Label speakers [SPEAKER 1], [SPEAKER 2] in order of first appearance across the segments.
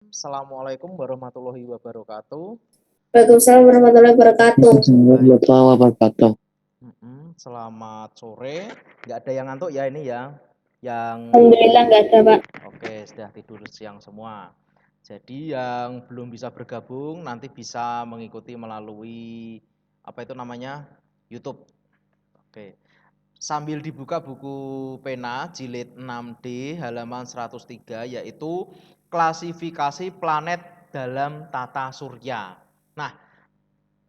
[SPEAKER 1] Assalamualaikum warahmatullahi wabarakatuh.
[SPEAKER 2] Waalaikumsalam warahmatullahi wabarakatuh.
[SPEAKER 1] Baik,
[SPEAKER 3] Warahmatullahi wabarakatuh.
[SPEAKER 1] selamat sore. Nggak ada yang ngantuk ya ini ya? Yang
[SPEAKER 2] Alhamdulillah nggak ada, Pak.
[SPEAKER 1] oke sudah tidur siang semua. Jadi yang belum bisa bergabung nanti bisa mengikuti melalui apa itu namanya YouTube. Oke. Sambil dibuka buku pena jilid 6D halaman 103 yaitu klasifikasi planet dalam tata surya. Nah,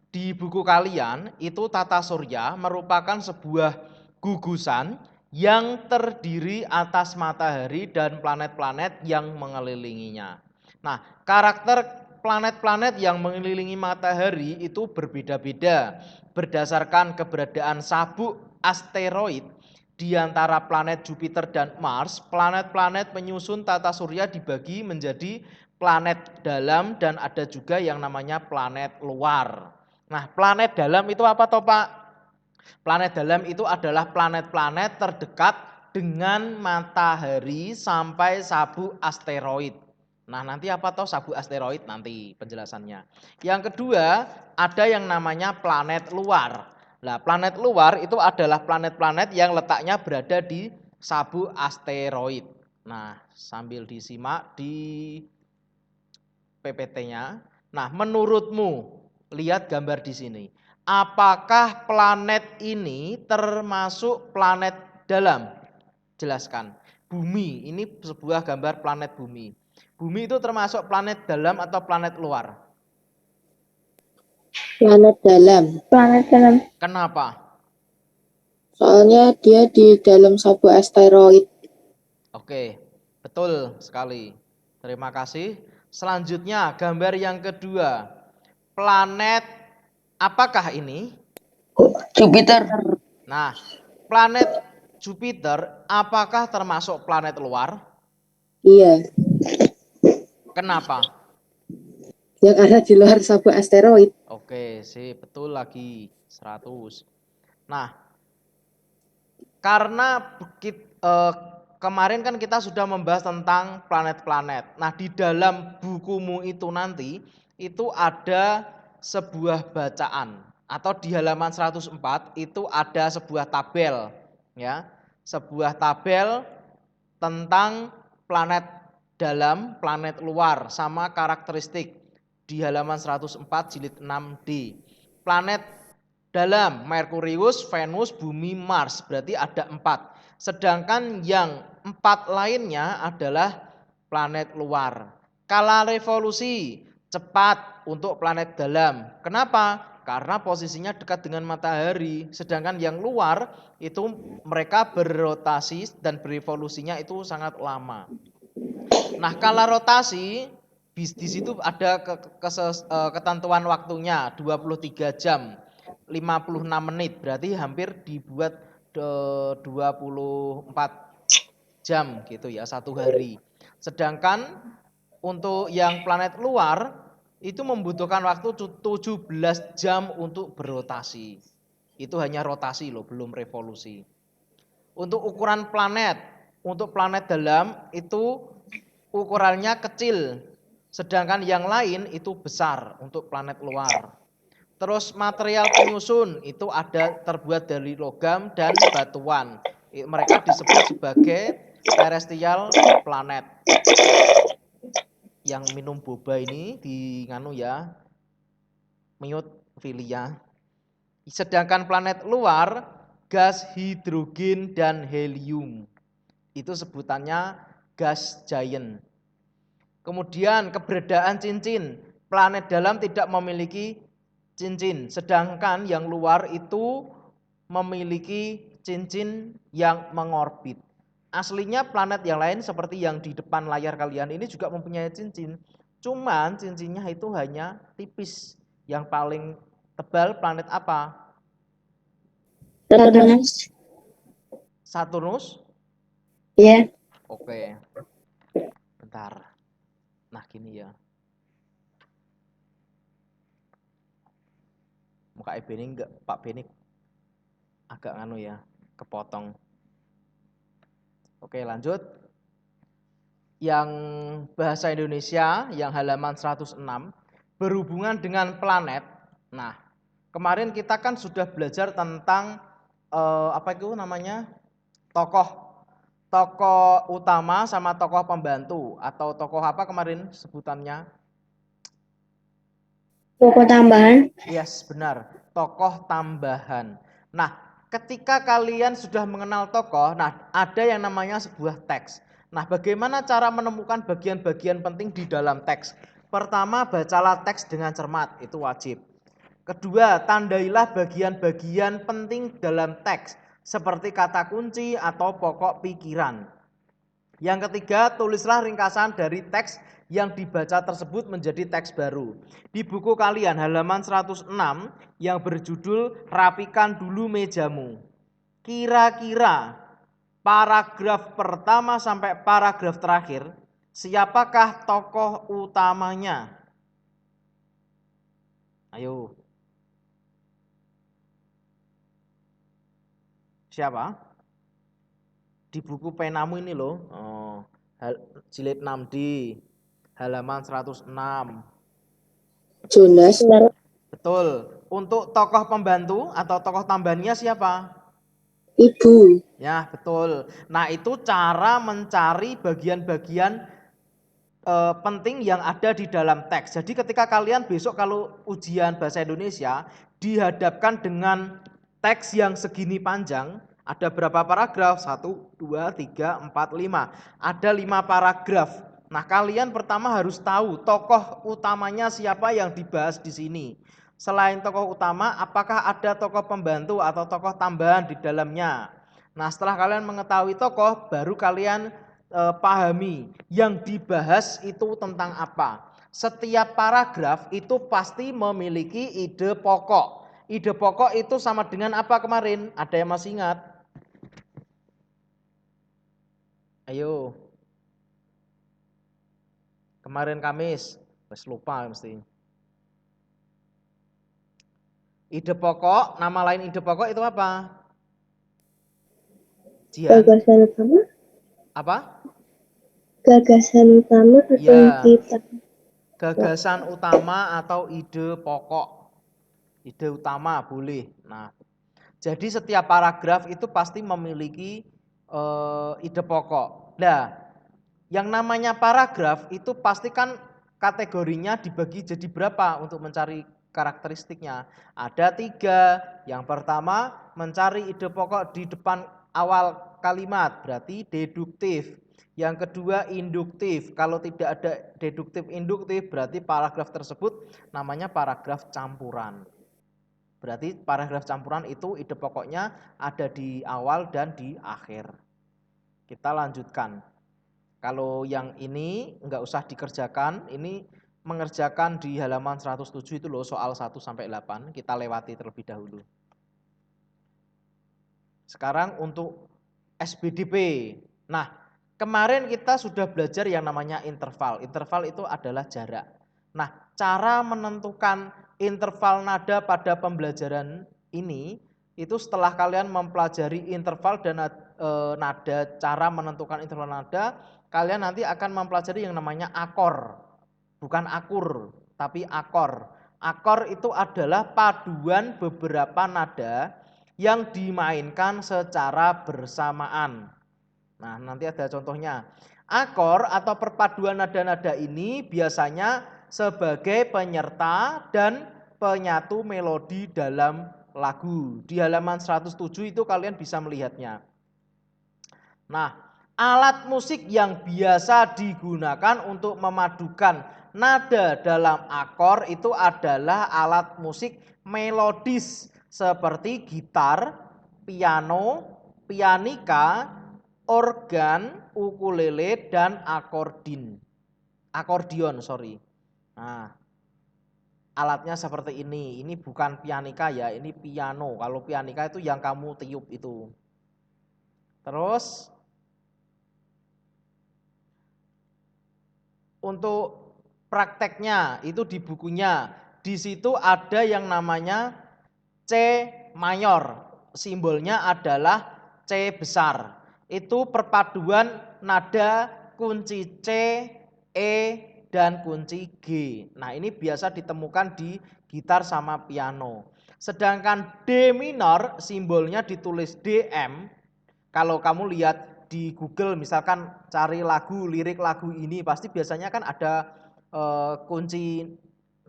[SPEAKER 1] di buku kalian itu tata surya merupakan sebuah gugusan yang terdiri atas matahari dan planet-planet yang mengelilinginya. Nah, karakter planet-planet yang mengelilingi matahari itu berbeda-beda berdasarkan keberadaan sabuk asteroid di antara planet Jupiter dan Mars. Planet-planet penyusun tata surya dibagi menjadi planet dalam dan ada juga yang namanya planet luar. Nah, planet dalam itu apa toh Pak? Planet dalam itu adalah planet-planet terdekat dengan matahari sampai sabuk asteroid. Nah, nanti apa toh sabuk asteroid nanti penjelasannya. Yang kedua, ada yang namanya planet luar. Nah, planet luar itu adalah planet-planet yang letaknya berada di sabuk asteroid. Nah, sambil disimak di PPT-nya. Nah, menurutmu, lihat gambar di sini. Apakah planet ini termasuk planet dalam? Jelaskan. Bumi, ini sebuah gambar planet bumi. Bumi itu termasuk planet dalam atau planet luar?
[SPEAKER 3] Planet dalam.
[SPEAKER 2] Planet dalam.
[SPEAKER 1] Kenapa?
[SPEAKER 3] Soalnya dia di dalam sabuk asteroid.
[SPEAKER 1] Oke, betul sekali. Terima kasih. Selanjutnya, gambar yang kedua. Planet apakah ini?
[SPEAKER 3] Jupiter.
[SPEAKER 1] Nah, planet Jupiter apakah termasuk planet luar?
[SPEAKER 3] Iya.
[SPEAKER 1] Kenapa?
[SPEAKER 3] Ya karena di luar sabuk asteroid.
[SPEAKER 1] Oke, sih betul lagi 100. Nah, karena kemarin kan kita sudah membahas tentang planet-planet. Nah, di dalam bukumu itu nanti itu ada sebuah bacaan atau di halaman 104 itu ada sebuah tabel ya. Sebuah tabel tentang planet dalam, planet luar sama karakteristik di halaman 104 jilid 6D. Planet dalam Merkurius, Venus, Bumi, Mars, berarti ada 4. Sedangkan yang 4 lainnya adalah planet luar. Skala revolusi cepat untuk planet dalam. Kenapa? Karena posisinya dekat dengan matahari. Sedangkan yang luar itu mereka berrotasi dan berevolusinya itu sangat lama. Nah, skala rotasi di situ ada ketentuan waktunya 23 jam 56 menit, berarti hampir dibuat 24 jam gitu ya, satu hari. Sedangkan untuk yang planet luar itu membutuhkan waktu 17 jam untuk berotasi. Itu hanya rotasi loh, belum revolusi. Untuk ukuran planet, untuk planet dalam itu ukurannya kecil, sedangkan yang lain itu besar untuk planet luar. Terus material penyusun itu ada terbuat dari logam dan batuan. Mereka disebut sebagai terrestrial planet. Yang minum boba ini di nganu ya, mute filia. Sedangkan planet luar gas hidrogen dan helium. Itu sebutannya gas giant. Kemudian keberadaan cincin. Planet dalam tidak memiliki cincin, sedangkan yang luar itu memiliki cincin yang mengorbit. Aslinya planet yang lain seperti yang di depan layar kalian ini juga mempunyai cincin. Cuman cincinnya itu hanya tipis. Yang paling tebal planet apa?
[SPEAKER 2] Saturnus.
[SPEAKER 1] Saturnus?
[SPEAKER 2] Iya.
[SPEAKER 1] Oke, bentar. Nah gini ya. Muka Beni enggak, Pak Beni agak nganu ya, kepotong. Oke lanjut. yang bahasa Indonesia yang halaman 106 berhubungan dengan planet. Nah, kemarin kita kan sudah belajar tentang apa itu namanya? Tokoh utama sama tokoh pembantu atau tokoh apa kemarin sebutannya?
[SPEAKER 2] Pokok tambahan.
[SPEAKER 1] Yes, benar. Tokoh tambahan. Nah, ketika kalian sudah mengenal tokoh, nah ada yang namanya sebuah teks. Nah, bagaimana cara menemukan bagian-bagian penting di dalam teks? Pertama, bacalah teks dengan cermat, itu wajib. Kedua, tandailah bagian-bagian penting dalam teks, seperti kata kunci atau pokok pikiran. Yang ketiga, tulislah ringkasan dari teks yang dibaca tersebut menjadi teks baru. Di buku kalian halaman 106 yang berjudul Rapikan Dulu Mejamu. Kira-kira paragraf pertama sampai paragraf terakhir, siapakah tokoh utamanya? Ayo. Siapa? Di buku penamu ini loh. Jilid 6D, halaman 106.
[SPEAKER 3] Jonas.
[SPEAKER 1] Betul. Untuk tokoh pembantu atau tokoh tambahannya siapa?
[SPEAKER 3] Ibu.
[SPEAKER 1] Ya, betul. Nah, itu cara mencari bagian-bagian penting yang ada di dalam teks. Jadi ketika kalian besok kalau ujian bahasa Indonesia dihadapkan dengan teks yang segini panjang, ada berapa paragraf? 1, 2, 3, 4, 5. Ada 5 paragraf. Nah, kalian pertama harus tahu tokoh utamanya siapa yang dibahas di sini. Selain tokoh utama, apakah ada tokoh pembantu atau tokoh tambahan di dalamnya? Nah, setelah kalian mengetahui tokoh, baru kalian pahami yang dibahas itu tentang apa. Setiap paragraf itu pasti memiliki ide pokok. Ide pokok itu sama dengan apa kemarin? Ada yang masih ingat? Ayo. Kemarin Kamis, wes lupa mesti. Ide pokok, nama lain ide pokok itu apa? Jian?
[SPEAKER 2] Gagasan utama.
[SPEAKER 1] Apa?
[SPEAKER 2] Gagasan utama atau
[SPEAKER 1] Ya.
[SPEAKER 2] kita.
[SPEAKER 1] Gagasan utama atau ide pokok. Ide utama boleh. Nah, jadi setiap paragraf itu pasti memiliki ide pokok. Nah, yang namanya paragraf itu pasti kan kategorinya dibagi jadi berapa untuk mencari karakteristiknya. Ada 3. Yang pertama mencari ide pokok di depan awal kalimat, berarti deduktif. Yang kedua induktif. Kalau tidak ada deduktif induktif berarti paragraf tersebut namanya paragraf campuran. Berarti paragraf campuran itu ide pokoknya ada di awal dan di akhir. Kita lanjutkan. Kalau yang ini enggak usah dikerjakan, ini mengerjakan di halaman 107 itu loh soal 1 sampai 8, kita lewati terlebih dahulu. Sekarang untuk SBDP. Nah, kemarin kita sudah belajar yang namanya interval. Interval itu adalah jarak. Nah, cara menentukan interval nada pada pembelajaran ini itu setelah kalian mempelajari interval dan nada, cara menentukan interval nada, kalian nanti akan mempelajari yang namanya akor. Bukan akur, tapi akor. Akor itu adalah paduan beberapa nada yang dimainkan secara bersamaan. Nah, nanti ada contohnya. Akor atau perpaduan nada-nada ini biasanya sebagai penyerta dan penyatu melodi dalam lagu. Di halaman 107 itu kalian bisa melihatnya. Nah, alat musik yang biasa digunakan untuk memadukan nada dalam akor itu adalah alat musik melodis seperti gitar, piano, pianika, organ, ukulele, dan akordion. Nah, alatnya seperti ini. Ini bukan pianika ya, ini piano. Kalau pianika itu yang kamu tiup itu. Terus untuk prakteknya itu di bukunya, di situ ada yang namanya C mayor, simbolnya adalah C besar. Itu perpaduan nada kunci C, E, dan kunci G. Nah, ini biasa ditemukan di gitar sama piano. Sedangkan D minor simbolnya ditulis DM. Kalau kamu lihat di Google misalkan cari lagu, lirik lagu ini pasti biasanya kan ada kunci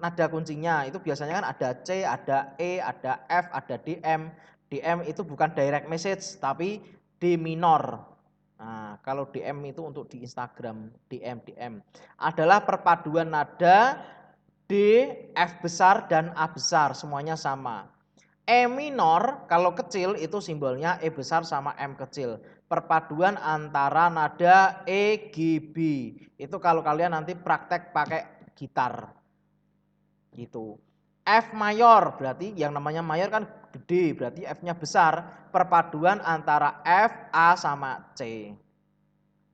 [SPEAKER 1] nada kuncinya. Itu biasanya kan ada C, ada E, ada F, ada DM. DM itu bukan direct message tapi D minor. Nah, kalau DM itu untuk di Instagram, DM adalah perpaduan nada D, F besar dan A besar, semuanya sama. E minor kalau kecil itu simbolnya E besar sama M kecil. Perpaduan antara nada E, G, B. Itu kalau kalian nanti praktek pakai gitar. Gitu. F mayor berarti yang namanya mayor kan gede, berarti F-nya besar. Perpaduan antara F, A sama C.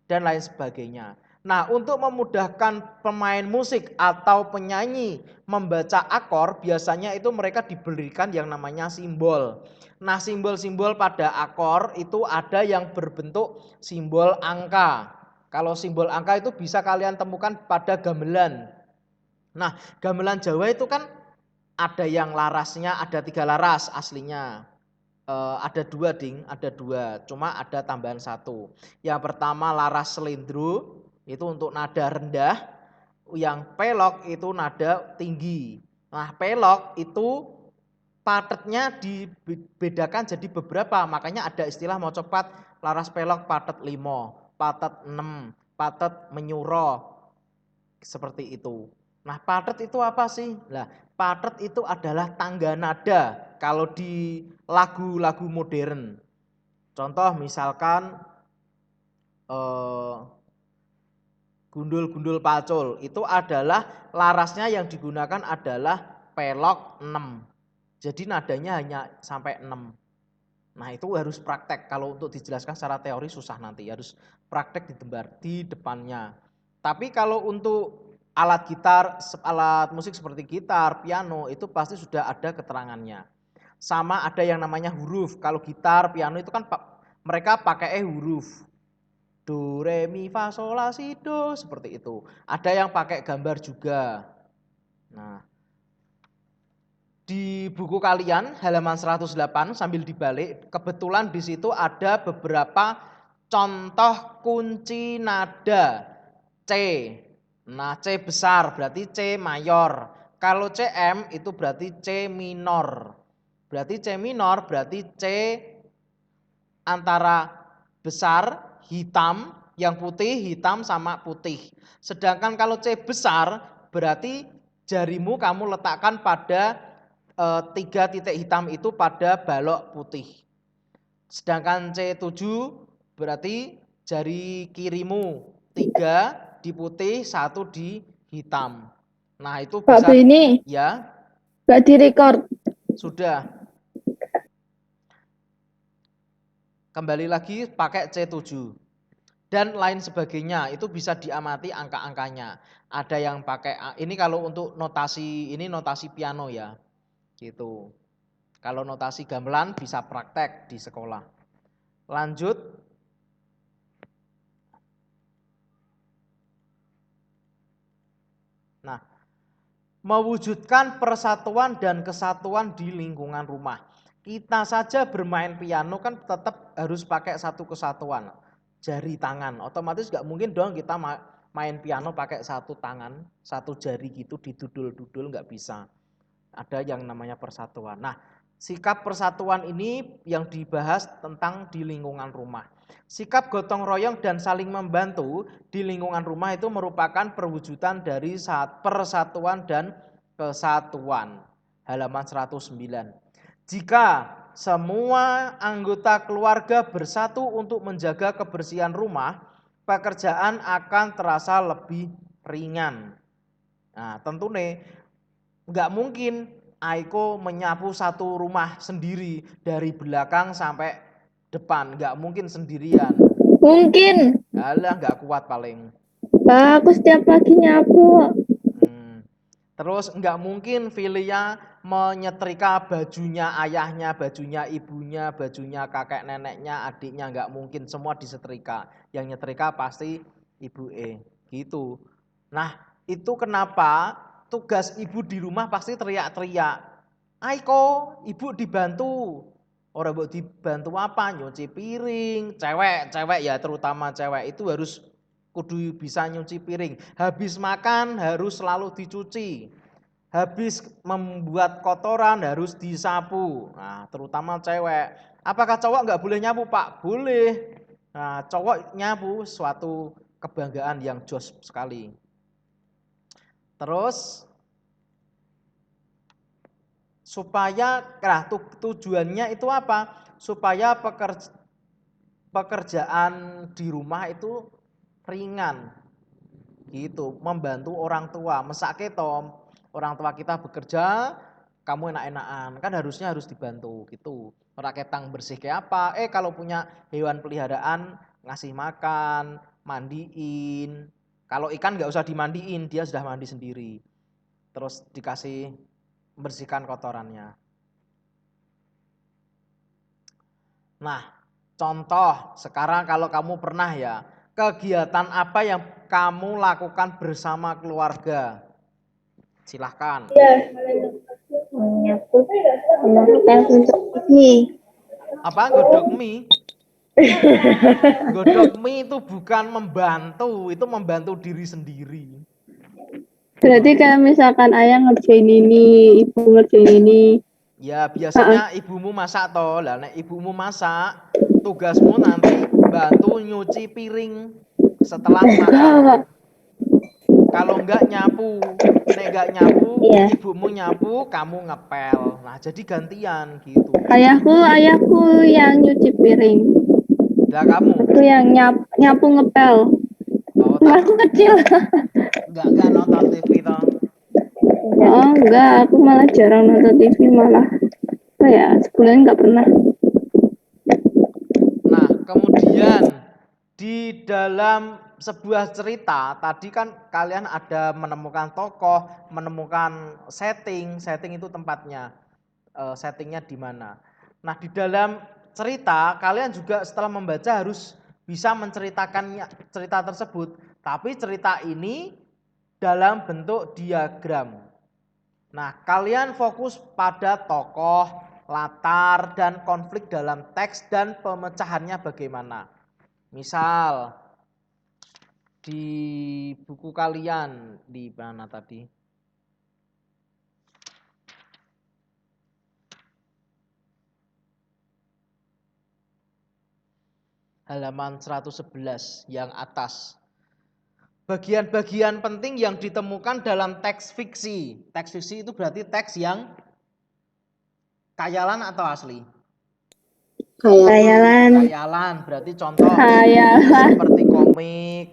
[SPEAKER 1] Dan lain sebagainya. Nah, untuk memudahkan pemain musik atau penyanyi membaca akor, biasanya itu mereka diberikan yang namanya simbol. Nah, simbol-simbol pada akor itu ada yang berbentuk simbol angka. Kalau simbol angka itu bisa kalian temukan pada gamelan. Nah, gamelan Jawa itu kan ada yang larasnya, ada 3 laras aslinya. Ada 2 ding, ada 2, cuma ada tambahan 1. Yang pertama laras selendro, itu untuk nada rendah, yang pelok itu nada tinggi. Nah, pelok itu patetnya dibedakan jadi beberapa, makanya ada istilah mocopat laras pelok patet 5, patet 6, patet menyuro, seperti itu. Nah, patet itu apa sih? Nah, patet itu adalah tangga nada kalau di lagu-lagu modern. Contoh misalkan gundul-gundul pacul itu adalah larasnya yang digunakan adalah pelok 6. Jadi nadanya hanya sampai 6. Nah, itu harus praktek. Kalau untuk dijelaskan secara teori susah nanti, harus praktek di depannya. Tapi kalau untuk alat gitar, alat musik seperti gitar, piano itu pasti sudah ada keterangannya. Sama ada yang namanya huruf. Kalau gitar, piano itu kan mereka pakai huruf. Do, re, mi, fa, sol, la, si, do, seperti itu. Ada yang pakai gambar juga. Nah, di buku kalian halaman 108 sambil dibalik, kebetulan di situ ada beberapa contoh kunci nada C. Nah, C besar berarti C mayor. Kalau CM itu berarti C minor. Berarti C minor berarti C antara besar, hitam, yang putih, hitam sama putih. Sedangkan kalau C besar berarti jarimu kamu letakkan pada 3 titik hitam itu pada balok putih. Sedangkan C7 berarti jari kirimu 3 di putih, 1 di hitam. Nah, itu
[SPEAKER 2] Pak
[SPEAKER 1] bisa
[SPEAKER 2] Beni,
[SPEAKER 1] ya.
[SPEAKER 2] nggak direcord.
[SPEAKER 1] Sudah. Kembali lagi pakai C7. Dan lain sebagainya, itu bisa diamati angka-angkanya. Ada yang pakai, ini kalau untuk notasi, ini notasi piano ya. Gitu. Kalau notasi gamelan bisa praktek di sekolah. Lanjut. Nah, mewujudkan persatuan dan kesatuan di lingkungan rumah. Kita saja bermain piano kan tetap harus pakai satu kesatuan. Jari tangan, otomatis gak mungkin dong kita main piano pakai satu tangan, satu jari gitu didudul-dudul, gak bisa. Ada yang namanya persatuan. Nah, sikap persatuan ini yang dibahas tentang di lingkungan rumah. Sikap gotong royong dan saling membantu di lingkungan rumah itu merupakan perwujudan dari persatuan dan kesatuan. Halaman 109. Jika semua anggota keluarga bersatu untuk menjaga kebersihan rumah, pekerjaan akan terasa lebih ringan. Nah, tentu nih nggak mungkin Aiko menyapu satu rumah sendiri dari belakang sampai depan, nggak mungkin sendirian.
[SPEAKER 2] Mungkin.
[SPEAKER 1] Alah, nggak kuat paling.
[SPEAKER 2] Pak, aku setiap pagi nyapu.
[SPEAKER 1] Terus nggak mungkin Filia menyetrika bajunya ayahnya, bajunya ibunya, bajunya kakek neneknya, adiknya, nggak mungkin semua disetrika. Yang nyetrika pasti ibuke gitu. Nah, itu kenapa tugas ibu di rumah pasti teriak-teriak. Aiko, ibu dibantu. Orang mbok dibantu apa? Nyuci piring. Cewek ya, terutama cewek itu harus kudu bisa nyuci piring. Habis makan harus selalu dicuci. Habis membuat kotoran harus disapu. Nah, terutama cewek. Apakah cowok nggak boleh nyapu, Pak? Boleh. Nah, cowok nyapu suatu kebanggaan yang jos sekali. Terus supaya tujuannya itu apa? Supaya pekerjaan di rumah itu ringan. Gitu, membantu orang tua. Mesake to, orang tua kita bekerja, kamu enak-enakan. Kan harusnya harus dibantu gitu. Ora ketang bersih kayak apa? Kalau punya hewan peliharaan ngasih makan, mandiin. Kalau ikan nggak usah dimandiin, dia sudah mandi sendiri. Terus dikasih bersihkan kotorannya. Nah, contoh sekarang kalau kamu pernah ya, kegiatan apa yang kamu lakukan bersama keluarga? Silahkan.
[SPEAKER 2] Nyapu sama untuk TV.
[SPEAKER 1] Apa? Godok mie? Godok mie itu bukan membantu, itu membantu diri sendiri.
[SPEAKER 2] Berarti kayak misalkan ayah ngerjain ini, ibu ngerjain ini.
[SPEAKER 1] Ya biasanya ibumu masak toh, lah nek ibumu masak, tugasmu nanti bantu nyuci piring setelah makan. Kalau enggak nyapu, nek enggak nyapu,
[SPEAKER 2] Iya.
[SPEAKER 1] ibumu nyapu, kamu ngepel. Nah jadi gantian gitu.
[SPEAKER 2] Ayahku yang nyuci piring.
[SPEAKER 1] Lah kamu?
[SPEAKER 2] Aku yang nyapu ngepel.
[SPEAKER 1] Oh,
[SPEAKER 2] Aku kecil.
[SPEAKER 1] enggak nonton TV toh.
[SPEAKER 2] Oh enggak, aku malah jarang nonton TV malah. Oh ya, sebulan nggak pernah.
[SPEAKER 1] Nah, kemudian di dalam sebuah cerita, tadi kan kalian ada menemukan tokoh, menemukan setting itu tempatnya, settingnya di mana. Nah, di dalam cerita, kalian juga setelah membaca harus bisa menceritakan cerita tersebut, tapi cerita ini dalam bentuk diagram. Nah, kalian fokus pada tokoh, latar, dan konflik dalam teks dan pemecahannya bagaimana. Misal di buku kalian di mana tadi? Halaman 111 yang atas. Bagian-bagian penting yang ditemukan dalam teks fiksi. Teks fiksi itu berarti teks yang khayalan atau asli? Khayalan berarti contoh seperti komik,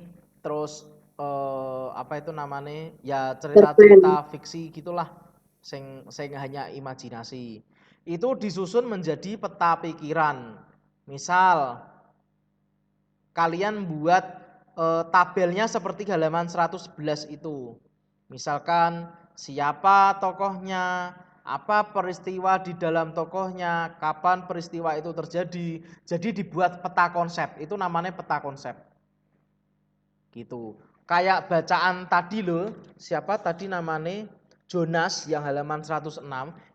[SPEAKER 1] terus apa itu namanya? Ya cerita-cerita fiksi gitulah, sing hanya imajinasi. Itu disusun menjadi peta pikiran. Misal kalian buat tabelnya seperti halaman 111 itu. Misalkan siapa tokohnya, apa peristiwa di dalam tokohnya, kapan peristiwa itu terjadi. Jadi dibuat peta konsep, itu namanya peta konsep. Gitu. Kayak bacaan tadi loh, siapa tadi namanya? Jonas yang halaman 106,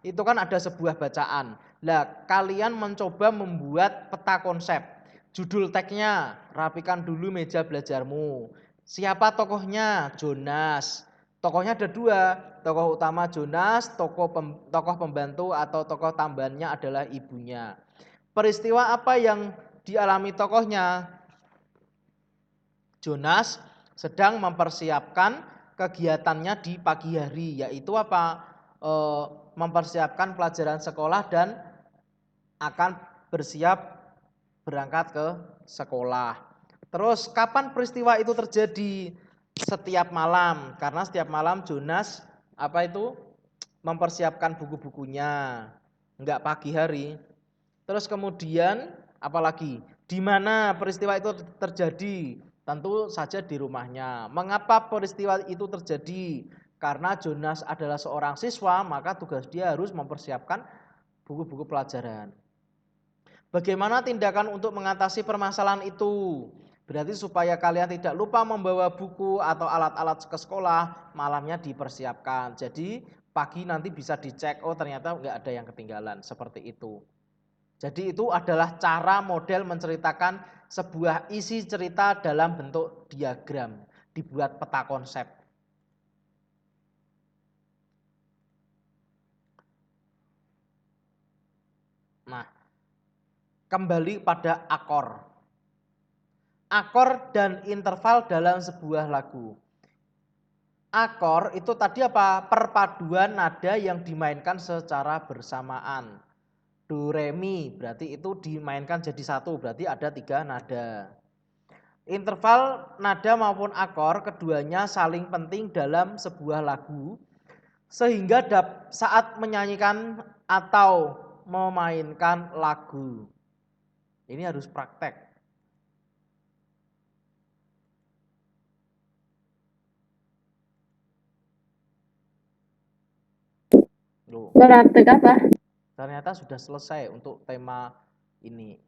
[SPEAKER 1] itu kan ada sebuah bacaan. Lah, kalian mencoba membuat peta konsep. Judul teksnya, rapikan dulu meja belajarmu. Siapa tokohnya? Jonas. Tokohnya ada dua, tokoh utama Jonas, tokoh pembantu atau tokoh tambahannya adalah ibunya. Peristiwa apa yang dialami tokohnya? Jonas sedang mempersiapkan kegiatannya di pagi hari, yaitu apa? Mempersiapkan pelajaran sekolah dan akan bersiap berangkat ke sekolah. Terus kapan peristiwa itu terjadi? Setiap malam, karena setiap malam Jonas apa itu mempersiapkan buku-bukunya, enggak pagi hari. Terus kemudian apalagi di mana peristiwa itu terjadi? Tentu saja di rumahnya. Mengapa peristiwa itu terjadi? Karena Jonas adalah seorang siswa, maka tugas dia harus mempersiapkan buku-buku pelajaran. Bagaimana tindakan untuk mengatasi permasalahan itu? Berarti supaya kalian tidak lupa membawa buku atau alat-alat ke sekolah, malamnya dipersiapkan. Jadi pagi nanti bisa dicek, oh ternyata nggak ada yang ketinggalan, seperti itu. Jadi itu adalah cara model menceritakan sebuah isi cerita dalam bentuk diagram, dibuat peta konsep. Nah, kembali pada akor. Akor dan interval dalam sebuah lagu. Akor itu tadi apa? Perpaduan nada yang dimainkan secara bersamaan. Do, re, mi, berarti itu dimainkan jadi satu, berarti ada 3 nada. Interval nada maupun akor keduanya saling penting dalam sebuah lagu, sehingga saat menyanyikan atau memainkan lagu. Ini harus praktek. Loh,
[SPEAKER 2] Praktek apa?
[SPEAKER 1] ternyata sudah selesai untuk tema ini,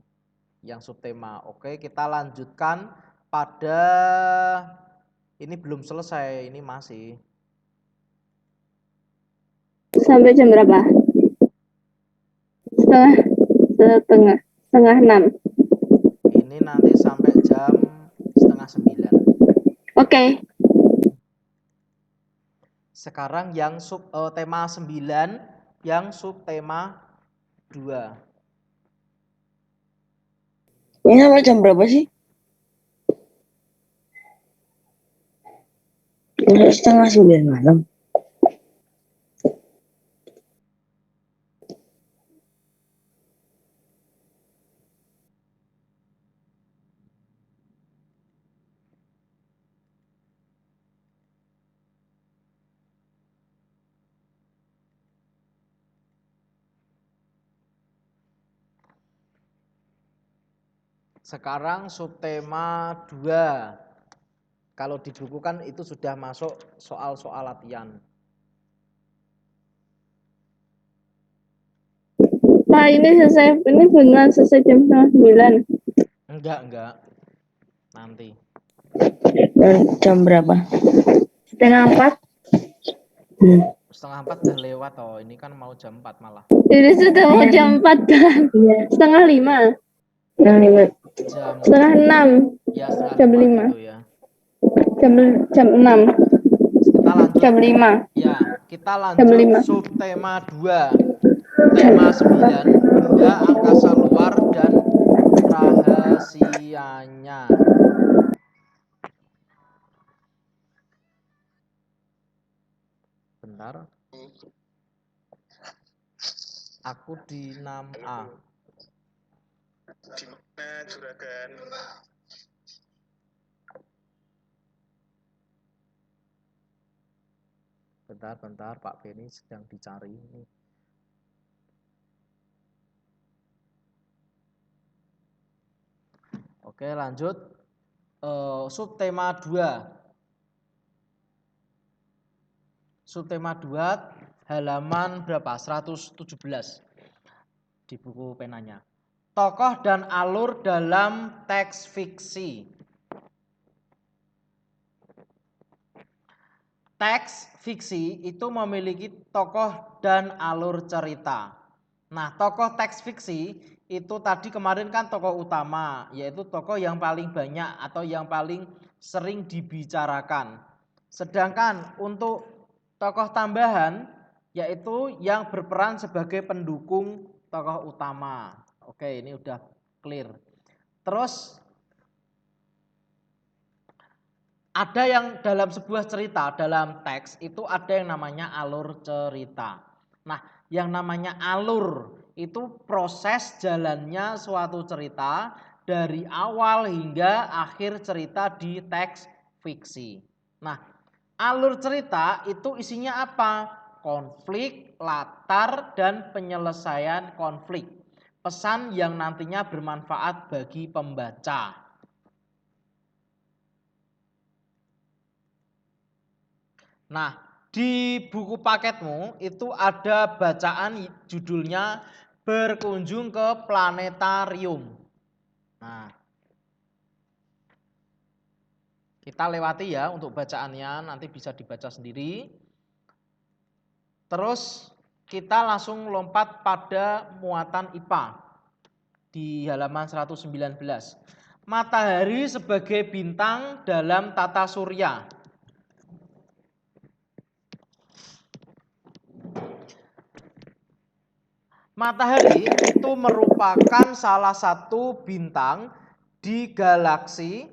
[SPEAKER 1] yang subtema. Oke, kita lanjutkan pada ini belum selesai, ini masih.
[SPEAKER 2] Sampai jam berapa? Setengah 6.
[SPEAKER 1] Ini nanti sampai jam 8:30.
[SPEAKER 2] Oke.
[SPEAKER 1] Sekarang yang tema 9, yang subtema 2.
[SPEAKER 4] Ini sampai jam berapa sih? 8:30 malam.
[SPEAKER 1] Sekarang subtema 2. Kalau di buku kan itu sudah masuk soal-soal latihan.
[SPEAKER 2] Pak, ini benar selesai jam 9.
[SPEAKER 1] Enggak. Nanti.
[SPEAKER 4] Jam berapa?
[SPEAKER 2] Setengah 4.
[SPEAKER 1] 3:30 udah lewat toh. Ini kan mau jam 4 malah.
[SPEAKER 2] Ini sudah mau jam 4 kan? Setengah 5. Setengah 6.
[SPEAKER 1] Ya, setengah
[SPEAKER 2] Jam
[SPEAKER 1] 5
[SPEAKER 2] 5.
[SPEAKER 1] gitu ya.
[SPEAKER 2] Jam 6.
[SPEAKER 1] Kita lanjut.
[SPEAKER 2] Jam 5.
[SPEAKER 1] Ya, kita
[SPEAKER 2] Jam
[SPEAKER 1] lanjut
[SPEAKER 2] 5.
[SPEAKER 1] subtema 2. Tema 9, benda angkasa luar dan rahasianya. Bentar. Aku di 6A.
[SPEAKER 5] Di mana juragan?
[SPEAKER 1] Bentar, Pak Beni sedang dicari ini. Oke, lanjut. Subtema 2. Subtema 2 halaman berapa? 117 di buku penanya. Tokoh dan alur dalam teks fiksi. Teks fiksi itu memiliki tokoh dan alur cerita. Nah, tokoh teks fiksi itu tadi kemarin kan tokoh utama, yaitu tokoh yang paling banyak atau yang paling sering dibicarakan. Sedangkan untuk tokoh tambahan, yaitu yang berperan sebagai pendukung tokoh utama. Oke, ini udah clear. Terus ada yang dalam sebuah cerita, dalam teks itu ada yang namanya alur cerita. Nah, yang namanya alur itu proses jalannya suatu cerita dari awal hingga akhir cerita di teks fiksi. Nah, alur cerita itu isinya apa? Konflik, latar, dan penyelesaian konflik. Pesan yang nantinya bermanfaat bagi pembaca. Nah, di buku paketmu itu ada bacaan judulnya Berkunjung ke Planetarium. Nah, Kita lewati ya untuk bacaannya, nanti bisa dibaca sendiri. Terus kita langsung lompat pada muatan IPA di halaman 119. Matahari sebagai bintang dalam tata surya. Matahari itu merupakan salah satu bintang di galaksi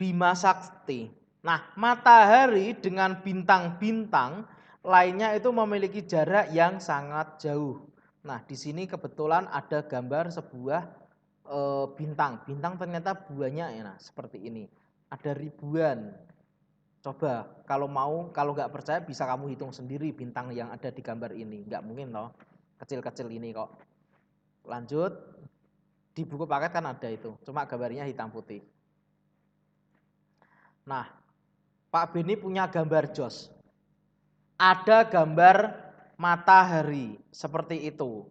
[SPEAKER 1] Bima Sakti. Nah, matahari dengan bintang-bintang lainnya itu memiliki jarak yang sangat jauh. Nah, di sini kebetulan ada gambar sebuah bintang. Bintang ternyata banyak ya, nah, seperti ini. Ada ribuan. Coba kalau nggak percaya bisa kamu hitung sendiri bintang yang ada di gambar ini. Nggak mungkin loh, kecil-kecil ini kok. Lanjut, di buku paket kan ada itu, cuma gambarnya hitam putih. Nah, Pak Beni punya gambar jos. Ada gambar matahari seperti itu.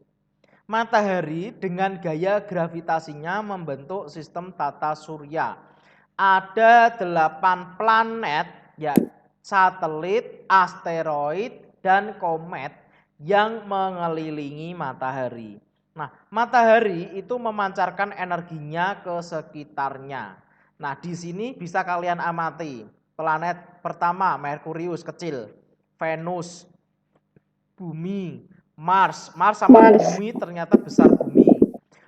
[SPEAKER 1] Matahari dengan gaya gravitasinya membentuk sistem tata surya. Ada 8 planet, ya, satelit, asteroid, dan komet yang mengelilingi matahari. Nah, matahari itu memancarkan energinya ke sekitarnya. Nah, di sini bisa kalian amati. Planet pertama Merkurius kecil, Venus, Bumi, Mars sama Bumi ternyata besar Bumi.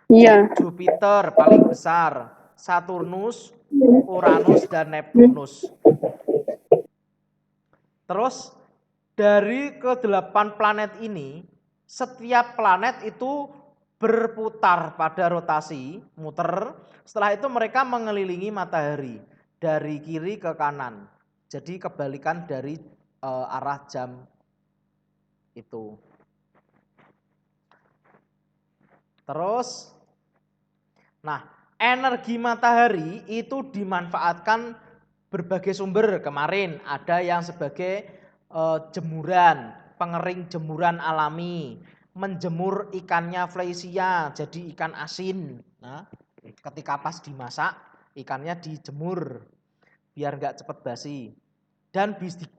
[SPEAKER 2] Iya.
[SPEAKER 1] Jupiter paling besar, Saturnus, Uranus, dan Neptunus. Terus dari ke-8 planet ini, setiap planet itu berputar pada rotasi, muter. Setelah itu mereka mengelilingi matahari dari kiri ke kanan. Jadi kebalikan dari arah jam itu. Terus, nah, energi matahari itu dimanfaatkan berbagai sumber. Kemarin ada yang sebagai jemuran, pengering jemuran alami, menjemur ikannya Fleisia jadi ikan asin. Nah, ketika pas dimasak, ikannya dijemur biar nggak cepat basi. Dan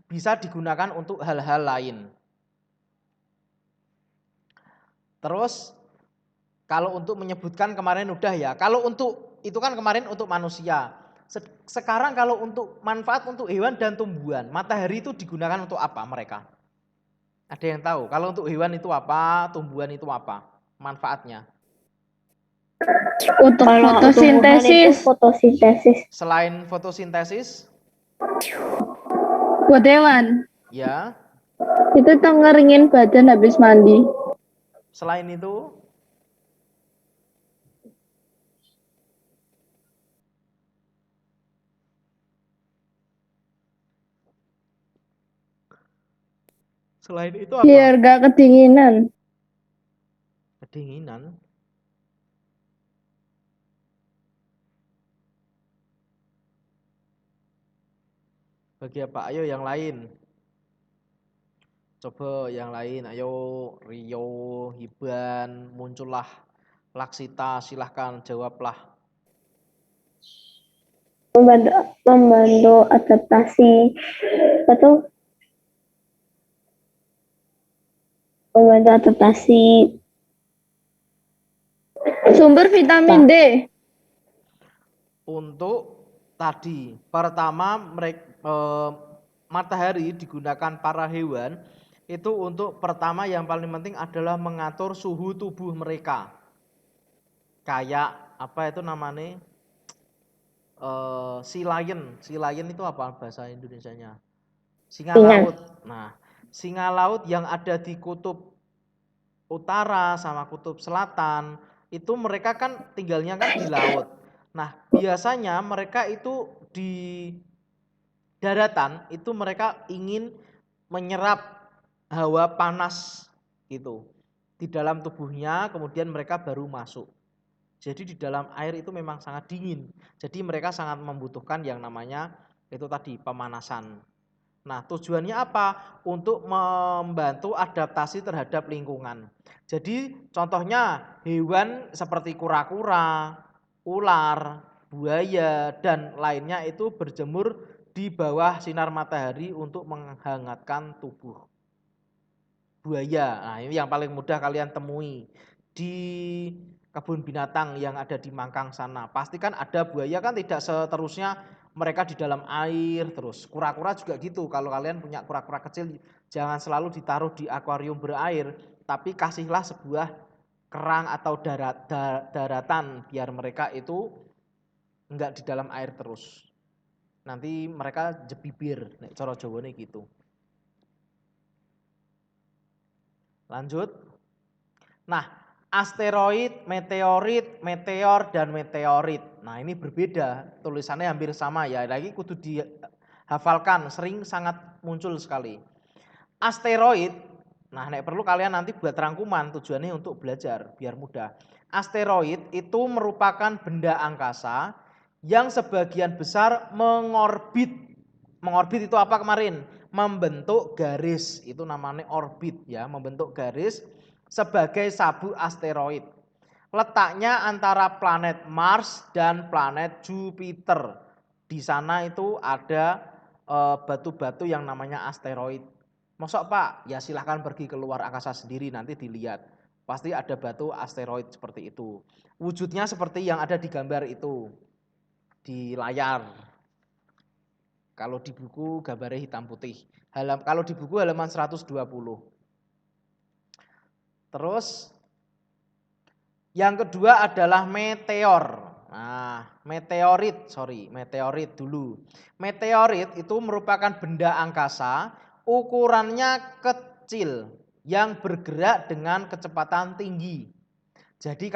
[SPEAKER 1] bisa digunakan untuk hal-hal lain. Terus kalau untuk menyebutkan kemarin udah ya. Kalau untuk itu kan kemarin untuk manusia. Sekarang kalau untuk manfaat untuk hewan dan tumbuhan, matahari itu digunakan untuk apa mereka? Ada yang tahu? Kalau untuk hewan itu apa, tumbuhan itu apa manfaatnya?
[SPEAKER 2] Untuk fotosintesis.
[SPEAKER 6] Fotosintesis.
[SPEAKER 1] Selain fotosintesis?
[SPEAKER 2] Buat hewan.
[SPEAKER 1] Ya.
[SPEAKER 2] Itu tuh ngeringin badan habis mandi.
[SPEAKER 1] Selain itu? Selain itu apa?
[SPEAKER 2] Biar gak kedinginan.
[SPEAKER 1] Kedinginan? Bagi apa? Ayo yang lain. Coba yang lain. Ayo Rio, Hiban, muncullah Laksita, silahkan jawablah.
[SPEAKER 6] Membantu adaptasi. Apa tuh? Membantu adaptasi.
[SPEAKER 2] Sumber vitamin D.
[SPEAKER 1] Untuk tadi, pertama matahari digunakan para hewan itu untuk pertama yang paling penting adalah mengatur suhu tubuh mereka. Kayak apa itu namanya? Sea lion itu apa bahasa Indonesianya? Singa laut. Nah, singa laut yang ada di kutub utara sama kutub selatan itu mereka kan tinggalnya kan di laut. Nah, biasanya mereka itu di daratan itu mereka ingin menyerap hawa panas gitu di dalam tubuhnya, kemudian mereka baru masuk. Jadi di dalam air itu memang sangat dingin. Jadi mereka sangat membutuhkan yang namanya itu tadi pemanasan. Nah, tujuannya apa? Untuk membantu adaptasi terhadap lingkungan. Jadi contohnya hewan seperti kura-kura, ular, buaya, dan lainnya itu berjemur di bawah sinar matahari untuk menghangatkan tubuh. Buaya, nah ini yang paling mudah kalian temui di kebun binatang yang ada di Mangkang sana. Pasti kan ada buaya, kan tidak seterusnya mereka di dalam air terus. Kura-kura juga gitu. Kalau kalian punya kura-kura kecil, jangan selalu ditaruh di akuarium berair, tapi kasihlah sebuah kerang atau daratan biar mereka itu enggak di dalam air terus. Nanti mereka jebibir, nek cara Jawane gitu. Lanjut. Nah, asteroid, meteorit, meteor, dan meteorit. Nah, ini berbeda, tulisannya hampir sama ya. Lagi kudu dihafalkan, sering sangat muncul sekali. Asteroid, nah nek perlu kalian nanti buat rangkuman, tujuannya untuk belajar biar mudah. Asteroid itu merupakan benda angkasa yang sebagian besar mengorbit. Mengorbit itu apa kemarin? Membentuk garis, itu namanya orbit ya, membentuk garis sebagai sabuk asteroid. Letaknya antara planet Mars dan planet Jupiter. Di sana itu ada batu-batu yang namanya asteroid. Mosok Pak? Ya silahkan pergi keluar angkasa sendiri, nanti dilihat. Pasti ada batu asteroid seperti itu. Wujudnya seperti yang ada di gambar itu, di layar. Kalau di buku gambarnya hitam putih. Kalau di buku halaman 120. Terus yang kedua adalah meteor. Nah, meteorit dulu. Meteorit itu merupakan benda angkasa, ukurannya kecil yang bergerak dengan kecepatan tinggi. Jadi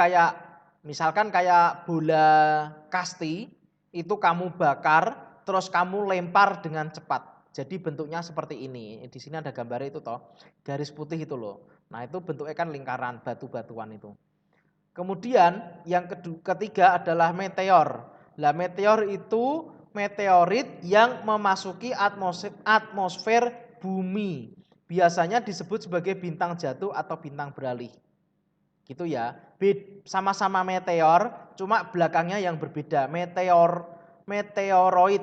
[SPEAKER 1] misalkan kayak bola kasti itu kamu bakar terus kamu lempar dengan cepat. Jadi bentuknya seperti ini. Di sini ada gambarnya itu toh, garis putih itu loh. Nah, itu bentuknya kan lingkaran batu-batuan itu. Kemudian yang ketiga adalah meteor. Nah, meteor itu meteorit yang memasuki atmosfer bumi. Biasanya disebut sebagai bintang jatuh atau bintang beralih. Gitu ya. Sama-sama meteor, cuma belakangnya yang berbeda. Meteoroid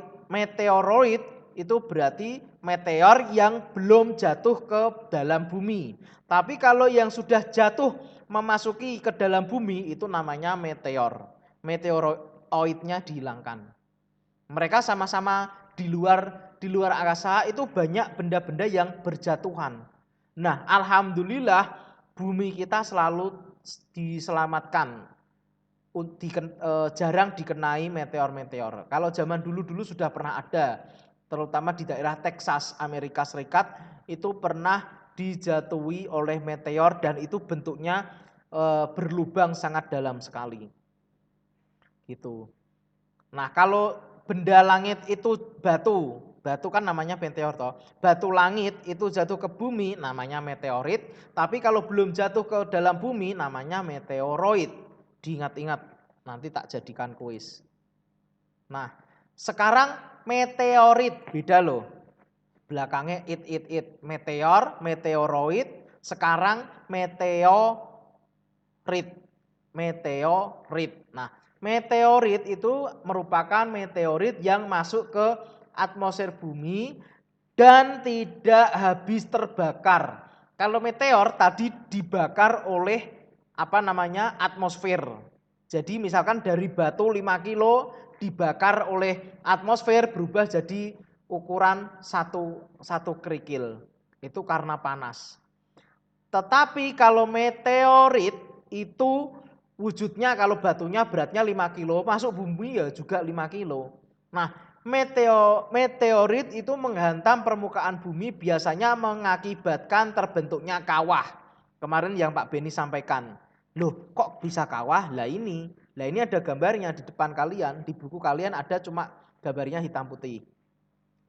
[SPEAKER 1] itu berarti meteor yang belum jatuh ke dalam bumi. Tapi kalau yang sudah jatuh memasuki ke dalam bumi itu namanya meteor. Meteoroidnya dihilangkan. Mereka sama-sama di luar angkasa itu banyak benda-benda yang berjatuhan. Nah, alhamdulillah bumi kita selalu diselamatkan. Jarang dikenai meteor-meteor. Kalau zaman dulu sudah pernah ada, terutama di daerah Texas, Amerika Serikat, itu pernah dijatuhi oleh meteor dan itu bentuknya berlubang sangat dalam sekali. Gitu. Nah, kalau benda langit itu batu kan namanya meteor toh. Batu langit itu jatuh ke bumi namanya meteorit, tapi kalau belum jatuh ke dalam bumi namanya meteoroid. Diingat-ingat, nanti tak jadikan kuis. Nah, sekarang meteorit beda loh. Belakangnya meteor, meteoroid, sekarang meteorit. Nah, meteorit itu merupakan meteorit yang masuk ke atmosfer bumi dan tidak habis terbakar. Kalau meteor tadi dibakar oleh atmosfer. Jadi misalkan dari batu 5 kilo dibakar oleh atmosfer berubah jadi ukuran satu kerikil. Itu karena panas. Tetapi kalau meteorit itu wujudnya kalau batunya beratnya 5 kilo, masuk bumi ya juga 5 kilo. Nah, meteorit itu menghantam permukaan bumi biasanya mengakibatkan terbentuknya kawah. Kemarin yang Pak Beni sampaikan. Loh, kok bisa kawah? Lah ini ada gambarnya di depan kalian, di buku kalian ada cuma gambarnya hitam putih.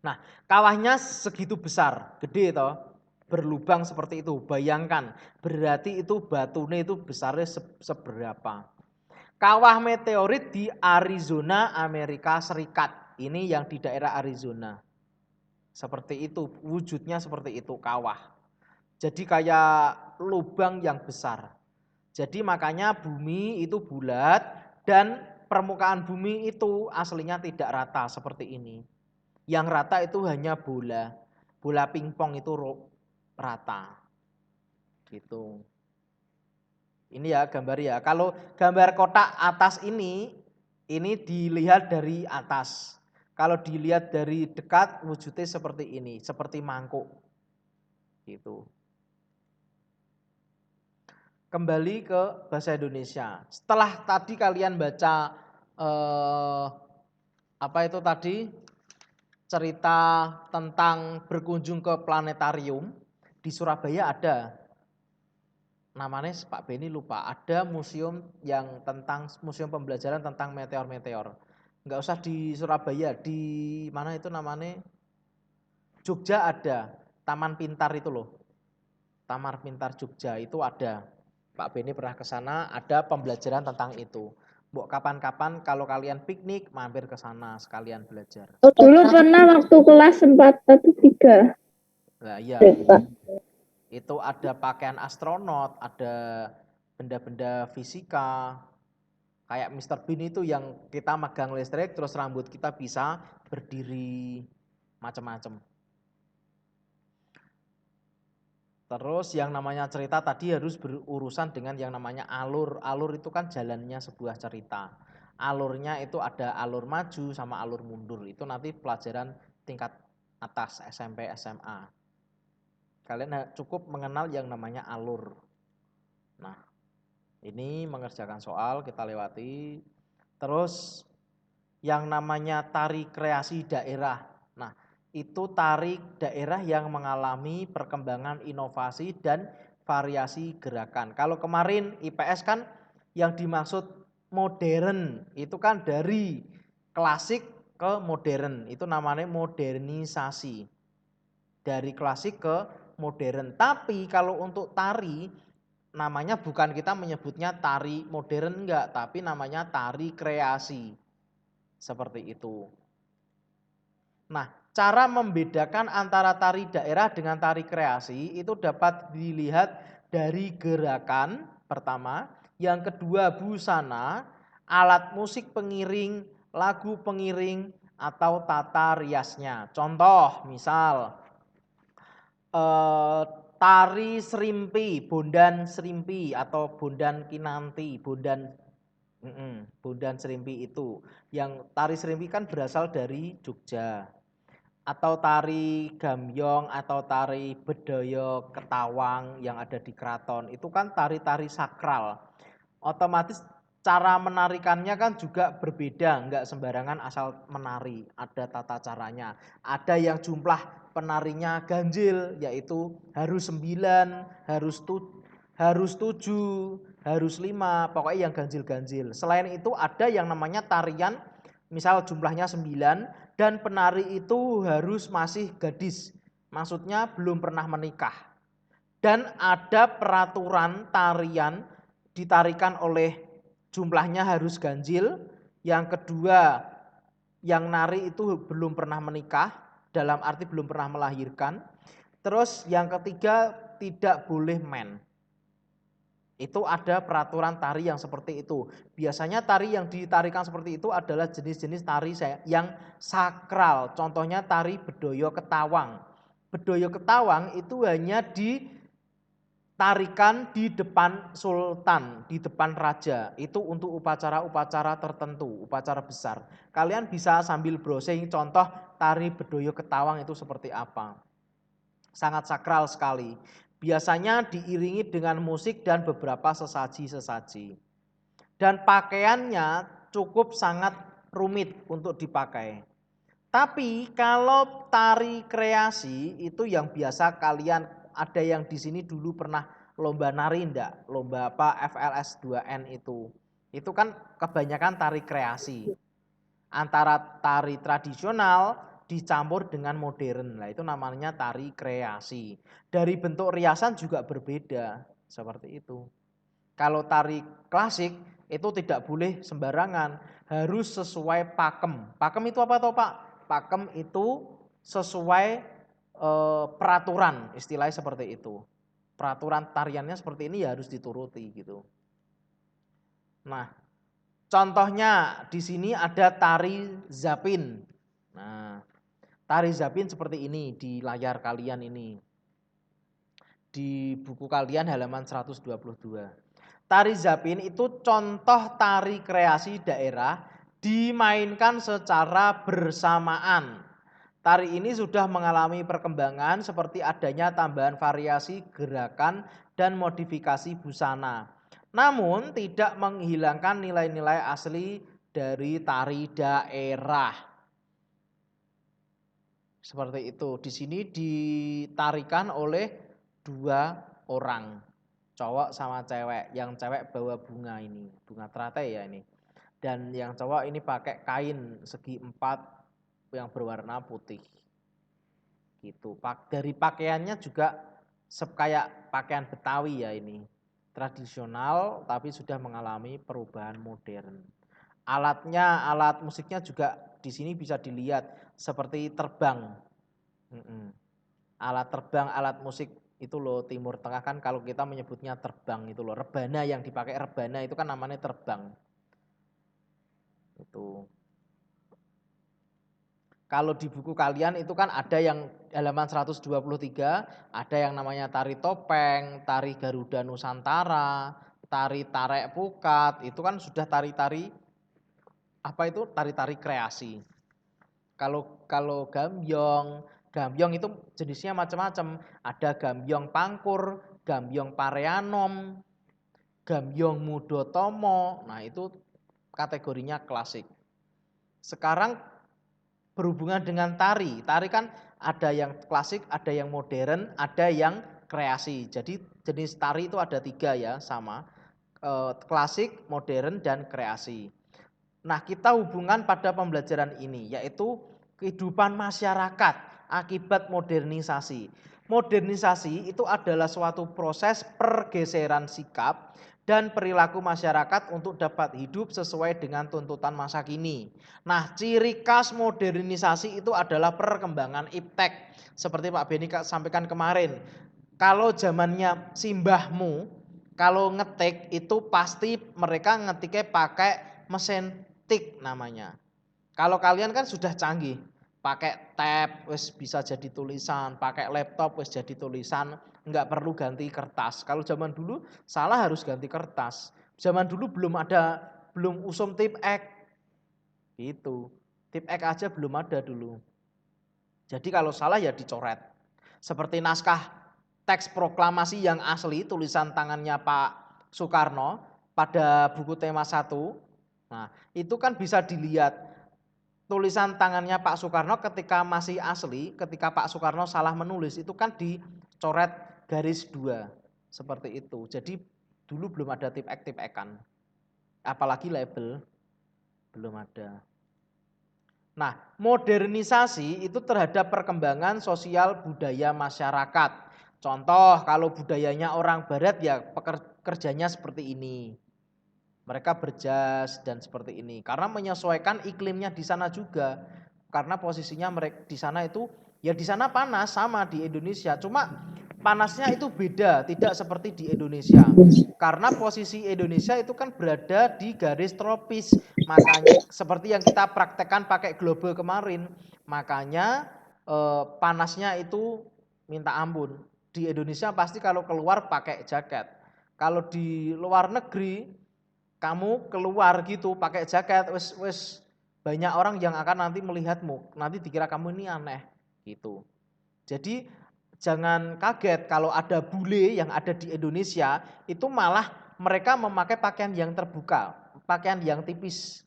[SPEAKER 1] Nah, kawahnya segitu besar, gede toh, berlubang seperti itu. Bayangkan, berarti itu batunya itu besarnya seberapa. Kawah meteorit di Arizona, Amerika Serikat. Ini yang di daerah Arizona. Seperti itu, wujudnya seperti itu kawah. Jadi kayak lubang yang besar. Jadi makanya bumi itu bulat dan permukaan bumi itu aslinya tidak rata seperti ini. Yang rata itu hanya bola. Bola pingpong itu rata. Gitu. Ini ya gambar ya. Kalau gambar kotak atas ini dilihat dari atas. Kalau dilihat dari dekat wujudnya seperti ini, seperti mangkuk. Gitu. Kembali ke bahasa Indonesia. Setelah tadi kalian baca apa itu tadi? Cerita tentang berkunjung ke planetarium. Di Surabaya ada, namanya Pak Beni lupa, ada museum yang tentang museum pembelajaran tentang meteor-meteor. Enggak usah di Surabaya, di mana itu namanya? Jogja ada, Taman Pintar itu loh. Taman Pintar Jogja itu ada. Pak Beni pernah ke sana, ada pembelajaran tentang itu. Mbok kapan-kapan kalau kalian piknik mampir ke sana sekalian belajar.
[SPEAKER 6] Dulu pernah waktu kelas 4 atau 3.
[SPEAKER 1] Nah, iya.
[SPEAKER 6] Lupa.
[SPEAKER 1] Itu ada pakaian astronot, ada benda-benda fisika. Kayak Mr. Bean itu yang kita megang listrik terus rambut kita bisa berdiri macam-macam. Terus yang namanya cerita tadi harus berurusan dengan yang namanya alur. Alur itu kan jalannya sebuah cerita. Alurnya itu ada alur maju sama alur mundur. Itu nanti pelajaran tingkat atas SMP, SMA. Kalian cukup mengenal yang namanya alur. Nah, ini mengerjakan soal kita lewati. Terus yang namanya tari kreasi daerah. Nah, itu tari daerah yang mengalami perkembangan inovasi dan variasi gerakan. Kalau kemarin IPS kan yang dimaksud modern itu kan dari klasik ke modern. Itu namanya modernisasi. Dari klasik ke modern. Tapi kalau untuk tari namanya bukan kita menyebutnya tari modern enggak, tapi namanya tari kreasi. Seperti itu. Nah, cara membedakan antara tari daerah dengan tari kreasi itu dapat dilihat dari gerakan pertama, yang kedua busana, alat musik pengiring, lagu pengiring, atau tata riasnya. Contoh, misal tari serimpi, bondan serimpi atau bondan kinanti, bondan serimpi itu. Yang tari serimpi kan berasal dari Jogja. Atau tari gamyong atau tari bedoyo ketawang yang ada di keraton. Itu kan tari-tari sakral. Otomatis cara menarikannya kan juga berbeda, enggak sembarangan asal menari. Ada tata caranya. Ada yang jumlah penarinya ganjil, yaitu harus 9, harus 7, harus 5, pokoknya yang ganjil-ganjil. Selain itu ada yang namanya tarian, misal jumlahnya 9, dan penari itu harus masih gadis. Maksudnya belum pernah menikah. Dan ada peraturan tarian ditarikan oleh jumlahnya harus ganjil. Yang kedua, yang nari itu belum pernah menikah, dalam arti belum pernah melahirkan. Terus yang ketiga, tidak boleh men. Itu ada peraturan tari yang seperti itu. Biasanya tari yang ditarikan seperti itu adalah jenis-jenis tari yang sakral. Contohnya tari bedoyo ketawang. Bedoyo ketawang itu hanya ditarikan di depan sultan, di depan raja. Itu untuk upacara-upacara tertentu, upacara besar. Kalian bisa sambil browsing contoh tari bedoyo ketawang itu seperti apa. Sangat sakral sekali. Biasanya diiringi dengan musik dan beberapa sesaji-sesaji. Dan pakaiannya cukup sangat rumit untuk dipakai. Tapi kalau tari kreasi itu yang biasa kalian ada yang di sini dulu pernah lomba nari enggak? Lomba apa FLS 2N itu. Itu kan kebanyakan tari kreasi. Antara tari tradisional dicampur dengan modern. Nah, itu namanya tari kreasi. Dari bentuk riasan juga berbeda, seperti itu. Kalau tari klasik itu tidak boleh sembarangan, harus sesuai pakem. Pakem itu apa toh, Pak? Pakem itu sesuai peraturan, istilahnya seperti itu. Peraturan tariannya seperti ini ya harus dituruti gitu. Nah, Contohnya di sini ada tari zapin. Nah, tari zapin seperti ini di layar kalian ini. Di buku kalian halaman 122. Tari zapin itu contoh tari kreasi daerah dimainkan secara bersamaan. Tari ini sudah mengalami perkembangan seperti adanya tambahan variasi gerakan dan modifikasi busana. Namun tidak menghilangkan nilai-nilai asli dari tari daerah. Seperti itu. Di sini ditarikan oleh 2 orang, cowok sama cewek. Yang cewek bawa bunga ini, bunga teratai ya ini. Dan yang cowok ini pakai kain segi 4 yang berwarna putih. Gitu. Dari pakaiannya juga kayak pakaian Betawi ya ini. Tradisional tapi sudah mengalami perubahan modern. Alatnya, alat musiknya juga di sini bisa dilihat seperti terbang. Alat terbang, alat musik itu loh Timur Tengah kan kalau kita menyebutnya terbang itu loh. Rebana yang dipakai rebana itu kan namanya terbang. Itu. Kalau di buku kalian itu kan ada yang halaman 123, ada yang namanya tari topeng, tari Garuda Nusantara, tari Tarek Pukat, itu kan sudah tari-tari apa itu? Tari-tari kreasi. Kalau gambyong itu jenisnya macam-macam. Ada gambyong pangkur, gambyong pareanom, gambyong mudotomo. Nah, itu kategorinya klasik. Sekarang berhubungan dengan tari. Tari kan ada yang klasik, ada yang modern, ada yang kreasi. Jadi jenis tari itu ada 3 ya, sama. Klasik, modern, dan kreasi. Nah, kita hubungan pada pembelajaran ini, yaitu kehidupan masyarakat akibat modernisasi. Modernisasi itu adalah suatu proses pergeseran sikap dan perilaku masyarakat untuk dapat hidup sesuai dengan tuntutan masa kini. Nah, ciri khas modernisasi itu adalah perkembangan iptek. Seperti Pak Beni sampaikan kemarin, kalau zamannya simbahmu, kalau ngetik itu pasti mereka ngetiknya pakai mesin tik namanya. Kalau kalian kan sudah canggih, pakai tab wis bisa jadi tulisan, pakai laptop wis jadi tulisan, enggak perlu ganti kertas. Kalau zaman dulu salah harus ganti kertas. Zaman dulu belum usum tip X. Gitu. Tip X aja belum ada dulu. Jadi kalau salah ya dicoret. Seperti naskah teks proklamasi yang asli tulisan tangannya Pak Soekarno pada buku tema 1. Nah, itu kan bisa dilihat tulisan tangannya Pak Soekarno ketika masih asli, ketika Pak Soekarno salah menulis itu kan dicoret garis 2 seperti itu. Jadi dulu belum ada tip X-an, apalagi label belum ada. Nah, modernisasi itu terhadap perkembangan sosial budaya masyarakat. Contoh kalau budayanya orang barat ya kerjanya seperti ini. Mereka berjas dan seperti ini karena menyesuaikan iklimnya di sana juga. Karena posisinya mereka di sana itu ya di sana panas sama di Indonesia, cuma panasnya itu beda, tidak seperti di Indonesia. Karena posisi Indonesia itu kan berada di garis tropis. Makanya seperti yang kita praktekkan pakai global kemarin, makanya panasnya itu minta ampun. Di Indonesia pasti kalau keluar pakai jaket. Kalau di luar negeri kamu keluar gitu pakai jaket, wes banyak orang yang akan nanti melihatmu, nanti dikira kamu ini aneh gitu. Jadi jangan kaget kalau ada bule yang ada di Indonesia itu malah mereka memakai pakaian yang terbuka, pakaian yang tipis.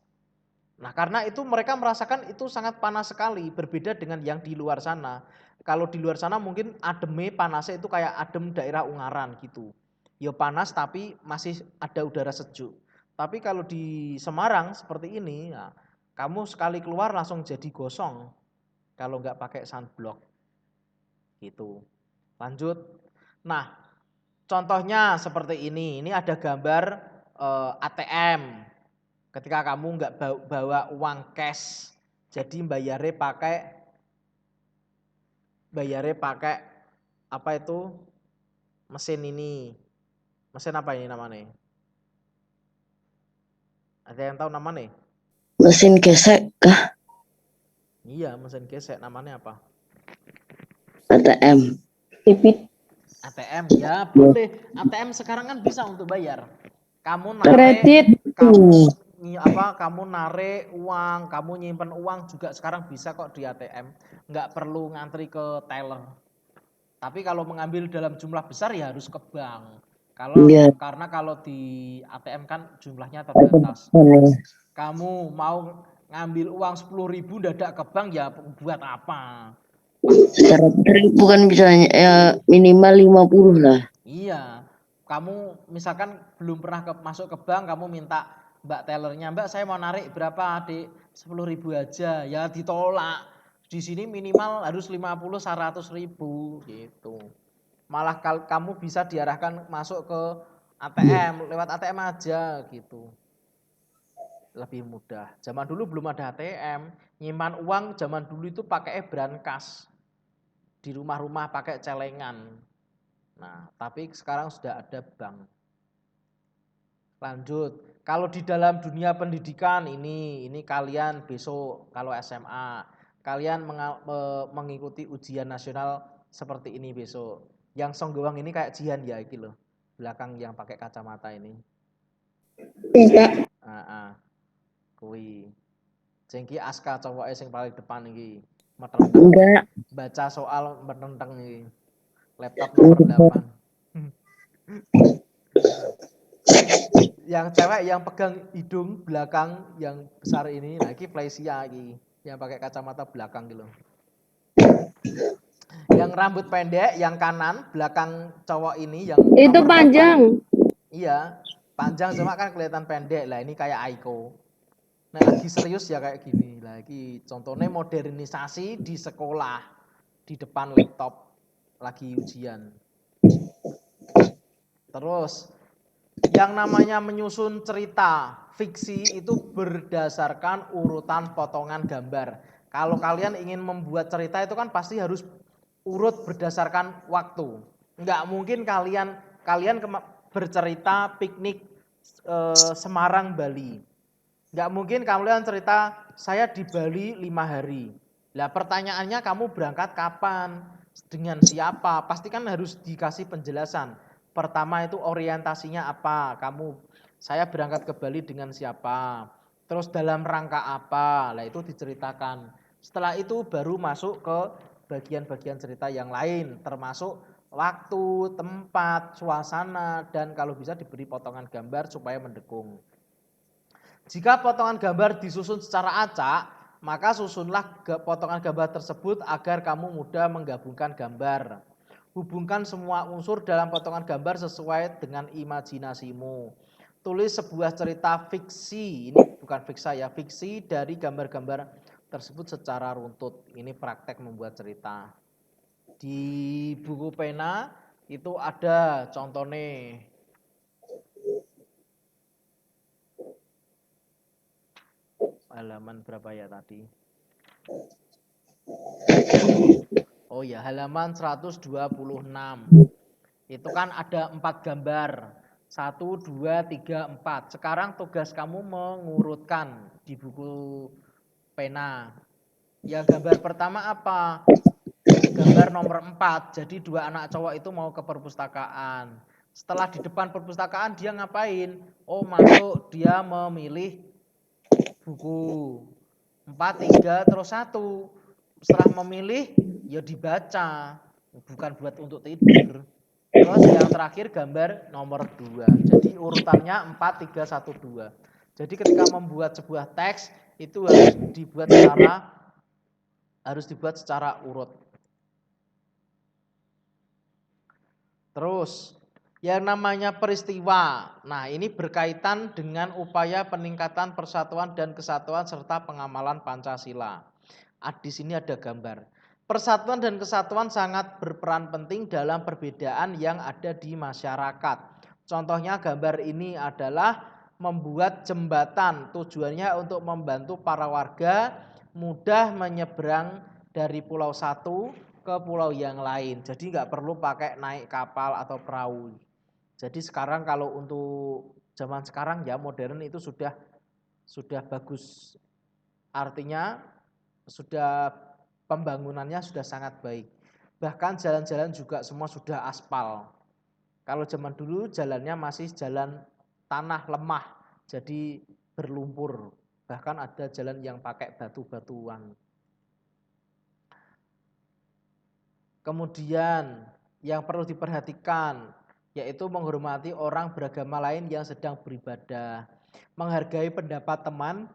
[SPEAKER 1] Nah, karena itu mereka merasakan itu sangat panas sekali, berbeda dengan yang di luar sana. Kalau di luar sana mungkin ademe panasnya itu kayak adem daerah Ungaran gitu. Ya panas tapi masih ada udara sejuk. Tapi kalau di Semarang seperti ini, ya, kamu sekali keluar langsung jadi gosong kalau nggak pakai sunblock gitu. Lanjut. Nah, contohnya seperti ini. Ini ada gambar ATM. Ketika kamu nggak bawa uang cash, jadi bayarnya pakai apa itu mesin ini. Mesin apa ini namanya? Ada yang tahu namanya?
[SPEAKER 4] Mesin gesek kah?
[SPEAKER 1] Iya, mesin gesek namanya apa?
[SPEAKER 4] ATM.
[SPEAKER 2] Debit.
[SPEAKER 1] ATM ya boleh. ATM sekarang kan bisa untuk bayar. Kamu
[SPEAKER 2] Kredit.
[SPEAKER 1] kamu narik uang, kamu nyimpen uang juga sekarang bisa kok di ATM. Nggak perlu ngantri ke teller. Tapi kalau mengambil dalam jumlah besar ya harus ke bank.
[SPEAKER 4] Iya.
[SPEAKER 1] Karena kalau di ATM kan jumlahnya terbatas. Kamu mau ngambil uang 10.000 dadak ke bank ya buat apa?
[SPEAKER 4] Secara bukan bisa ya minimal 50 lah.
[SPEAKER 1] Iya, kamu misalkan belum pernah masuk ke bank, kamu minta mbak tellernya, mbak saya mau narik berapa adik? 10.000 aja, ya ditolak. Di sini minimal harus 50-100.000 gitu. Malah kamu bisa diarahkan masuk ke ATM, lewat ATM aja gitu. Lebih mudah. Zaman dulu belum ada ATM, nyimpan uang zaman dulu itu pakai brankas. Di rumah-rumah pakai celengan. Nah, tapi sekarang sudah ada bank. Lanjut, kalau di dalam dunia pendidikan ini kalian besok kalau SMA, kalian mengikuti ujian nasional seperti ini besok. Yang songgowang ini kayak Jihan ya iki loh. Belakang yang pakai kacamata ini.
[SPEAKER 2] Enggak.
[SPEAKER 1] Kui. Jengki Aska cowoknya yang paling depan iki.
[SPEAKER 4] Enggak.
[SPEAKER 1] Baca soal menenteng iki. Laptop nomor 8. Yang cewek yang pegang hidung belakang yang besar ini, nah ini Flesia ini, yang pakai kacamata belakang gitu. Yang rambut pendek, yang kanan belakang cowok ini yang
[SPEAKER 6] Itu panjang.
[SPEAKER 1] 8. Iya, panjang cuma kan kelihatan pendek lah. Ini kayak Aiko. Nah lagi serius ya kayak gini. Lagi contohnya modernisasi di sekolah, di depan laptop lagi ujian. Terus yang namanya menyusun cerita fiksi itu berdasarkan urutan potongan gambar. Kalau kalian ingin membuat cerita itu kan pasti harus urut berdasarkan waktu. Enggak mungkin kalian bercerita piknik Semarang, Bali. Enggak mungkin kalian cerita saya di Bali 5 hari. Lah pertanyaannya kamu berangkat kapan? Dengan siapa? Pasti kan harus dikasih penjelasan. Pertama itu orientasinya apa? Saya berangkat ke Bali dengan siapa? Terus dalam rangka apa? Lah itu diceritakan. Setelah itu baru masuk ke bagian-bagian cerita yang lain, termasuk waktu, tempat, suasana, dan kalau bisa diberi potongan gambar supaya mendukung. Jika potongan gambar disusun secara acak, maka susunlah potongan gambar tersebut agar kamu mudah menggabungkan gambar. Hubungkan semua unsur dalam potongan gambar sesuai dengan imajinasimu. Tulis sebuah cerita fiksi, ini bukan fiksa ya, fiksi dari gambar-gambar tersebut secara runtut. Ini praktek membuat cerita. Di buku pena itu ada contohnya. Halaman berapa ya tadi? Oh ya, halaman 126. Itu kan ada 4 gambar. 1, 2, 3, 4. Sekarang tugas kamu mengurutkan di buku pena. Yang gambar pertama apa? Gambar nomor 4. Jadi 2 anak cowok itu mau ke perpustakaan. Setelah di depan perpustakaan dia ngapain? Oh, masuk dia memilih buku 4, 3, terus 1. Setelah memilih ya dibaca, bukan buat untuk tidur. Terus yang terakhir gambar nomor 2. Jadi urutannya 4, 3, 1, 2. Jadi ketika membuat sebuah teks itu harus dibuat secara urut. Terus yang namanya peristiwa. Nah, ini berkaitan dengan upaya peningkatan persatuan dan kesatuan serta pengamalan Pancasila. Di sini ada gambar. Persatuan dan kesatuan sangat berperan penting dalam perbedaan yang ada di masyarakat. Contohnya gambar ini adalah membuat jembatan. Tujuannya untuk membantu para warga mudah menyeberang dari pulau satu ke pulau yang lain. Jadi nggak perlu pakai naik kapal atau perahu. Jadi sekarang kalau untuk zaman sekarang ya modern itu sudah sudah bagus. Artinya sudah pembangunannya sudah sangat baik. Bahkan jalan-jalan juga semua sudah aspal. Kalau zaman dulu jalannya masih jalan tanah lemah, jadi berlumpur. Bahkan ada jalan yang pakai batu-batuan. Kemudian yang perlu diperhatikan yaitu menghormati orang beragama lain yang sedang beribadah, menghargai pendapat teman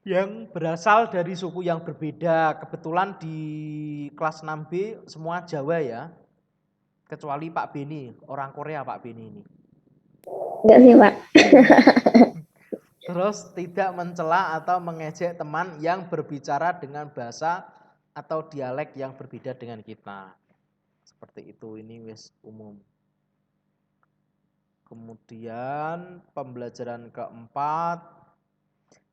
[SPEAKER 1] yang berasal dari suku yang berbeda. Kebetulan di kelas 6B semua Jawa ya, kecuali Pak Beni, orang Korea Pak Beni ini.
[SPEAKER 6] Enggak sih, Pak.
[SPEAKER 1] Terus tidak mencela atau mengejek teman yang berbicara dengan bahasa atau dialek yang berbeda dengan kita. Seperti itu, ini wis umum. Kemudian pembelajaran keempat,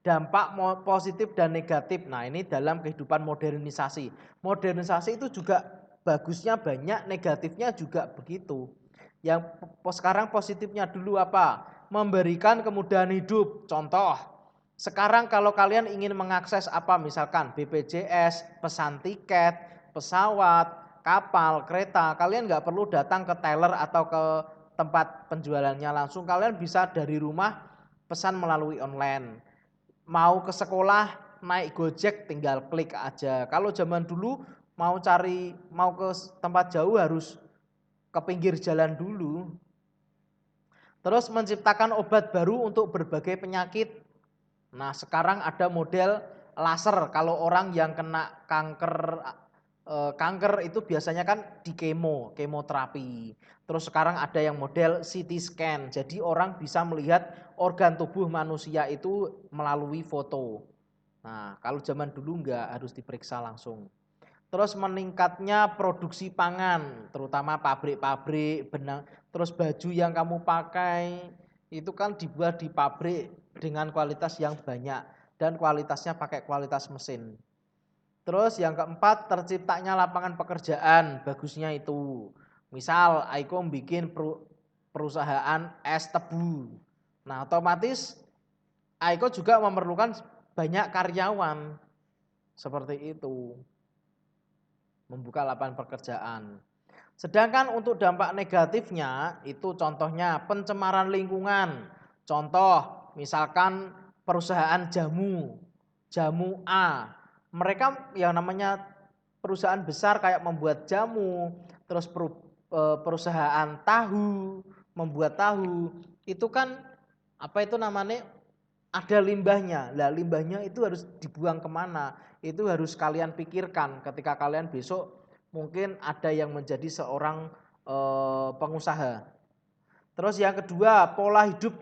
[SPEAKER 1] dampak positif dan negatif. Nah, ini dalam kehidupan modernisasi. Modernisasi itu juga bagusnya banyak, negatifnya juga begitu. Yang sekarang positifnya dulu apa? Memberikan kemudahan hidup. Contoh, sekarang kalau kalian ingin mengakses apa, misalkan BPJS, pesan tiket, pesawat, kapal, kereta, kalian nggak perlu datang ke teller atau ke tempat penjualannya langsung. Kalian bisa dari rumah pesan melalui online. Mau ke sekolah naik Gojek tinggal klik aja. Kalau zaman dulu mau ke tempat jauh harus ke pinggir jalan dulu. Terus menciptakan obat baru untuk berbagai penyakit. Nah, sekarang ada model laser. Kalau orang yang kena kanker itu biasanya kan di kemoterapi. Terus sekarang ada yang model CT scan. Jadi orang bisa melihat organ tubuh manusia itu melalui foto. Nah, kalau zaman dulu enggak, harus diperiksa langsung. Terus meningkatnya produksi pangan, terutama pabrik-pabrik, benang, terus baju yang kamu pakai itu kan dibuat di pabrik dengan kualitas yang banyak dan kualitasnya pakai kualitas mesin. Terus yang keempat, terciptanya lapangan pekerjaan, bagusnya itu. Misal Aiko bikin perusahaan es tebu. Nah, otomatis Aiko juga memerlukan banyak karyawan. Seperti itu. Membuka lapangan pekerjaan. Sedangkan untuk dampak negatifnya itu contohnya pencemaran lingkungan. Contoh misalkan perusahaan jamu A. Mereka yang namanya perusahaan besar kayak membuat jamu, terus perusahaan tahu, membuat tahu, itu kan apa itu namanya ada limbahnya. Lah limbahnya itu harus dibuang kemana? Itu harus kalian pikirkan ketika kalian besok mungkin ada yang menjadi seorang pengusaha. Terus yang kedua, pola hidup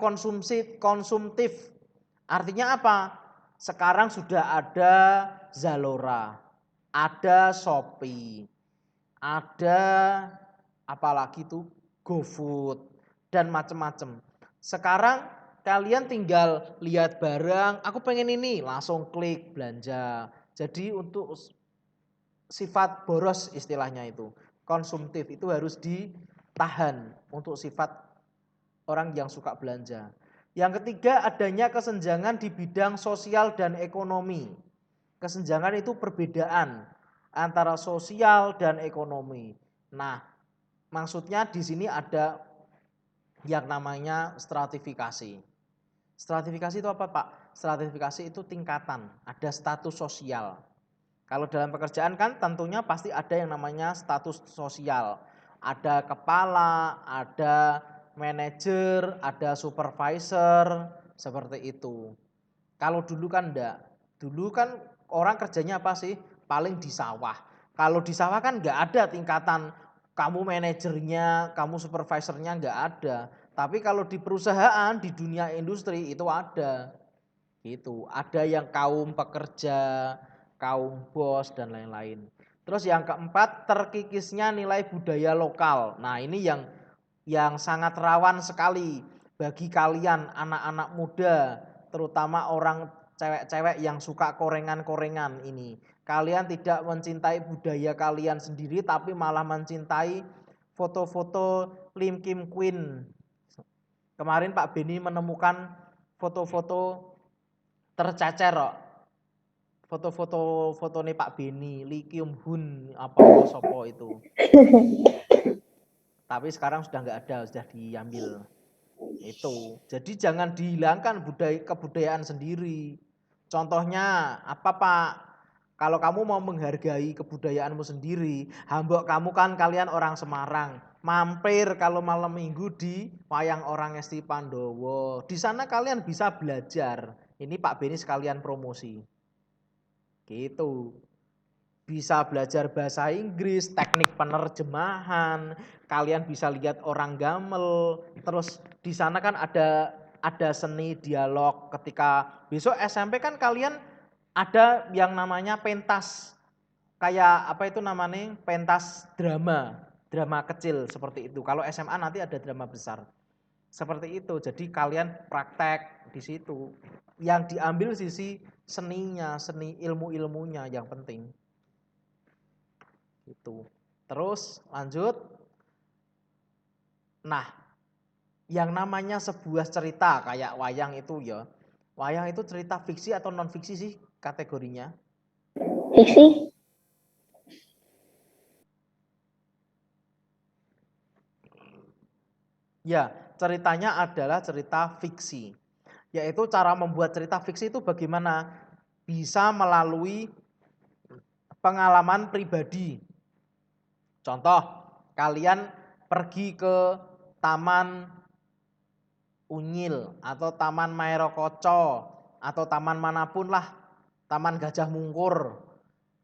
[SPEAKER 1] konsumtif. Artinya apa? Sekarang sudah ada Zalora, ada Shopee, ada apalagi tuh GoFood dan macam-macam. Sekarang kalian tinggal lihat barang, aku pengen ini, langsung klik belanja. Jadi untuk sifat boros istilahnya itu, konsumtif itu harus ditahan untuk sifat orang yang suka belanja. Yang ketiga, adanya kesenjangan di bidang sosial dan ekonomi. Kesenjangan itu perbedaan antara sosial dan ekonomi. Nah, maksudnya di sini ada yang namanya stratifikasi. Stratifikasi itu apa, Pak? Stratifikasi itu tingkatan, ada status sosial. Kalau dalam pekerjaan kan tentunya pasti ada yang namanya status sosial. Ada kepala, ada manajer, ada supervisor, seperti itu. Kalau dulu kan enggak. Dulu kan orang kerjanya apa sih? Paling di sawah. Kalau di sawah kan enggak ada tingkatan kamu manajernya, kamu supervisornya, enggak ada. Tapi kalau di perusahaan, di dunia industri itu ada. Gitu. Ada yang kaum pekerja, kaum bos dan lain-lain. Terus yang keempat, terkikisnya nilai budaya lokal. Nah, ini yang sangat rawan sekali bagi kalian anak-anak muda, terutama orang cewek-cewek yang suka korengan-korengan ini. Kalian tidak mencintai budaya kalian sendiri tapi malah mencintai foto-foto Lim Kim Queen. Kemarin Pak Beni menemukan foto-foto tercecer kok. Foto-foto Pak Beni, Lee Kyung Hun, apa sopo itu. Tapi sekarang sudah nggak ada, sudah diambil. Itu. Jadi jangan dihilangkan kebudayaan sendiri. Contohnya apa Pak? Kalau kamu mau menghargai kebudayaanmu sendiri, hambok kamu kan kalian orang Semarang, mampir kalau malam minggu di Wayang Orang Ngesti Pandowo. Di sana kalian bisa belajar. Ini Pak Beni sekalian promosi. Gitu. Bisa belajar bahasa Inggris, teknik penerjemahan, kalian bisa lihat orang gamel. Terus di sana kan ada seni dialog. Ketika besok SMP kan kalian ada yang namanya pentas, kayak apa itu namanya, pentas drama kecil seperti itu. Kalau SMA nanti ada drama besar seperti itu. Jadi kalian praktek di situ. Yang diambil sisi seninya, seni ilmu-ilmunya yang penting. Itu. Terus lanjut. Nah, yang namanya sebuah cerita kayak wayang itu ya. Wayang itu cerita fiksi atau non fiksi sih kategorinya?
[SPEAKER 6] Fiksi.
[SPEAKER 1] Ya, ceritanya adalah cerita fiksi. Yaitu cara membuat cerita fiksi itu bagaimana? Bisa melalui pengalaman pribadi. Contoh, kalian pergi ke Taman Unyil atau Taman Maerokoco atau taman manapun lah, Taman Gajah Mungkur.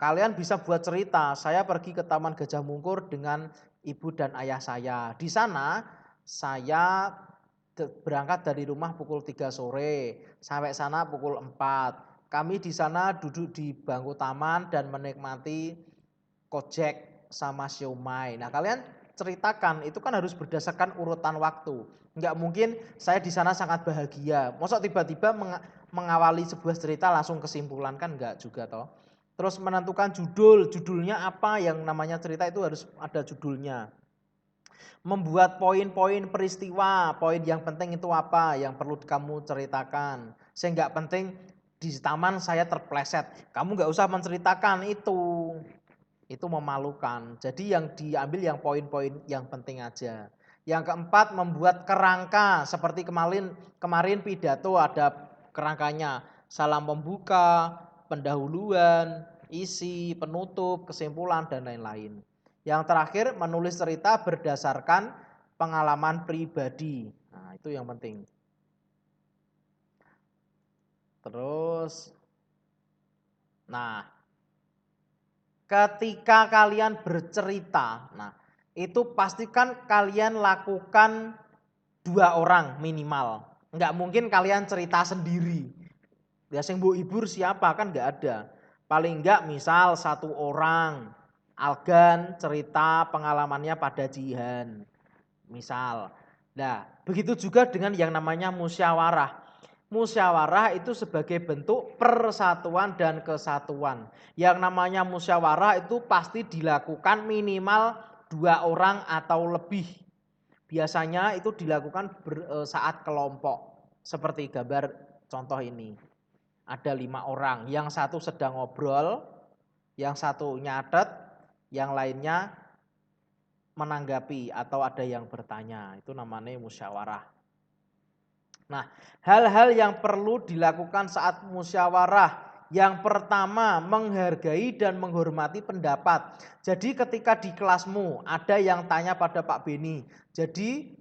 [SPEAKER 1] Kalian bisa buat cerita, saya pergi ke Taman Gajah Mungkur dengan ibu dan ayah saya. Di sana saya berangkat dari rumah pukul 3 sore, sampai sana pukul 4. Kami di sana duduk di bangku taman dan menikmati kojek sama siomay. Nah, kalian ceritakan, itu kan harus berdasarkan urutan waktu. Enggak mungkin saya di sana sangat bahagia. Masa tiba-tiba mengawali sebuah cerita langsung kesimpulan, kan enggak juga toh. Terus menentukan judulnya apa, yang namanya cerita itu harus ada judulnya. Membuat poin-poin peristiwa, poin yang penting itu apa yang perlu kamu ceritakan. Saya enggak penting di taman saya terpleset, kamu enggak usah menceritakan itu memalukan. Jadi yang diambil yang poin-poin yang penting aja. Yang keempat, membuat kerangka. Seperti kemarin pidato ada kerangkanya. Salam pembuka, pendahuluan, isi, penutup, kesimpulan, dan lain-lain. Yang terakhir, menulis cerita berdasarkan pengalaman pribadi. Nah, itu yang penting. Terus, nah, ketika kalian bercerita, nah itu pastikan kalian lakukan 2 orang minimal. Enggak mungkin kalian cerita sendiri. Ya sing mbok hibur siapa, kan enggak ada. Paling enggak misal 1 orang, Algan cerita pengalamannya pada Jihan. Misal. Nah, begitu juga dengan yang namanya musyawarah. Musyawarah itu sebagai bentuk persatuan dan kesatuan. Yang namanya musyawarah itu pasti dilakukan minimal 2 orang atau lebih. Biasanya itu dilakukan saat kelompok. Seperti gambar contoh ini. Ada 5 orang, yang satu sedang ngobrol, yang satu nyatet, yang lainnya menanggapi atau ada yang bertanya. Itu namanya musyawarah. Nah, hal-hal yang perlu dilakukan saat musyawarah. Yang pertama, menghargai dan menghormati pendapat. Jadi ketika di kelasmu ada yang tanya pada Pak Beni. Jadi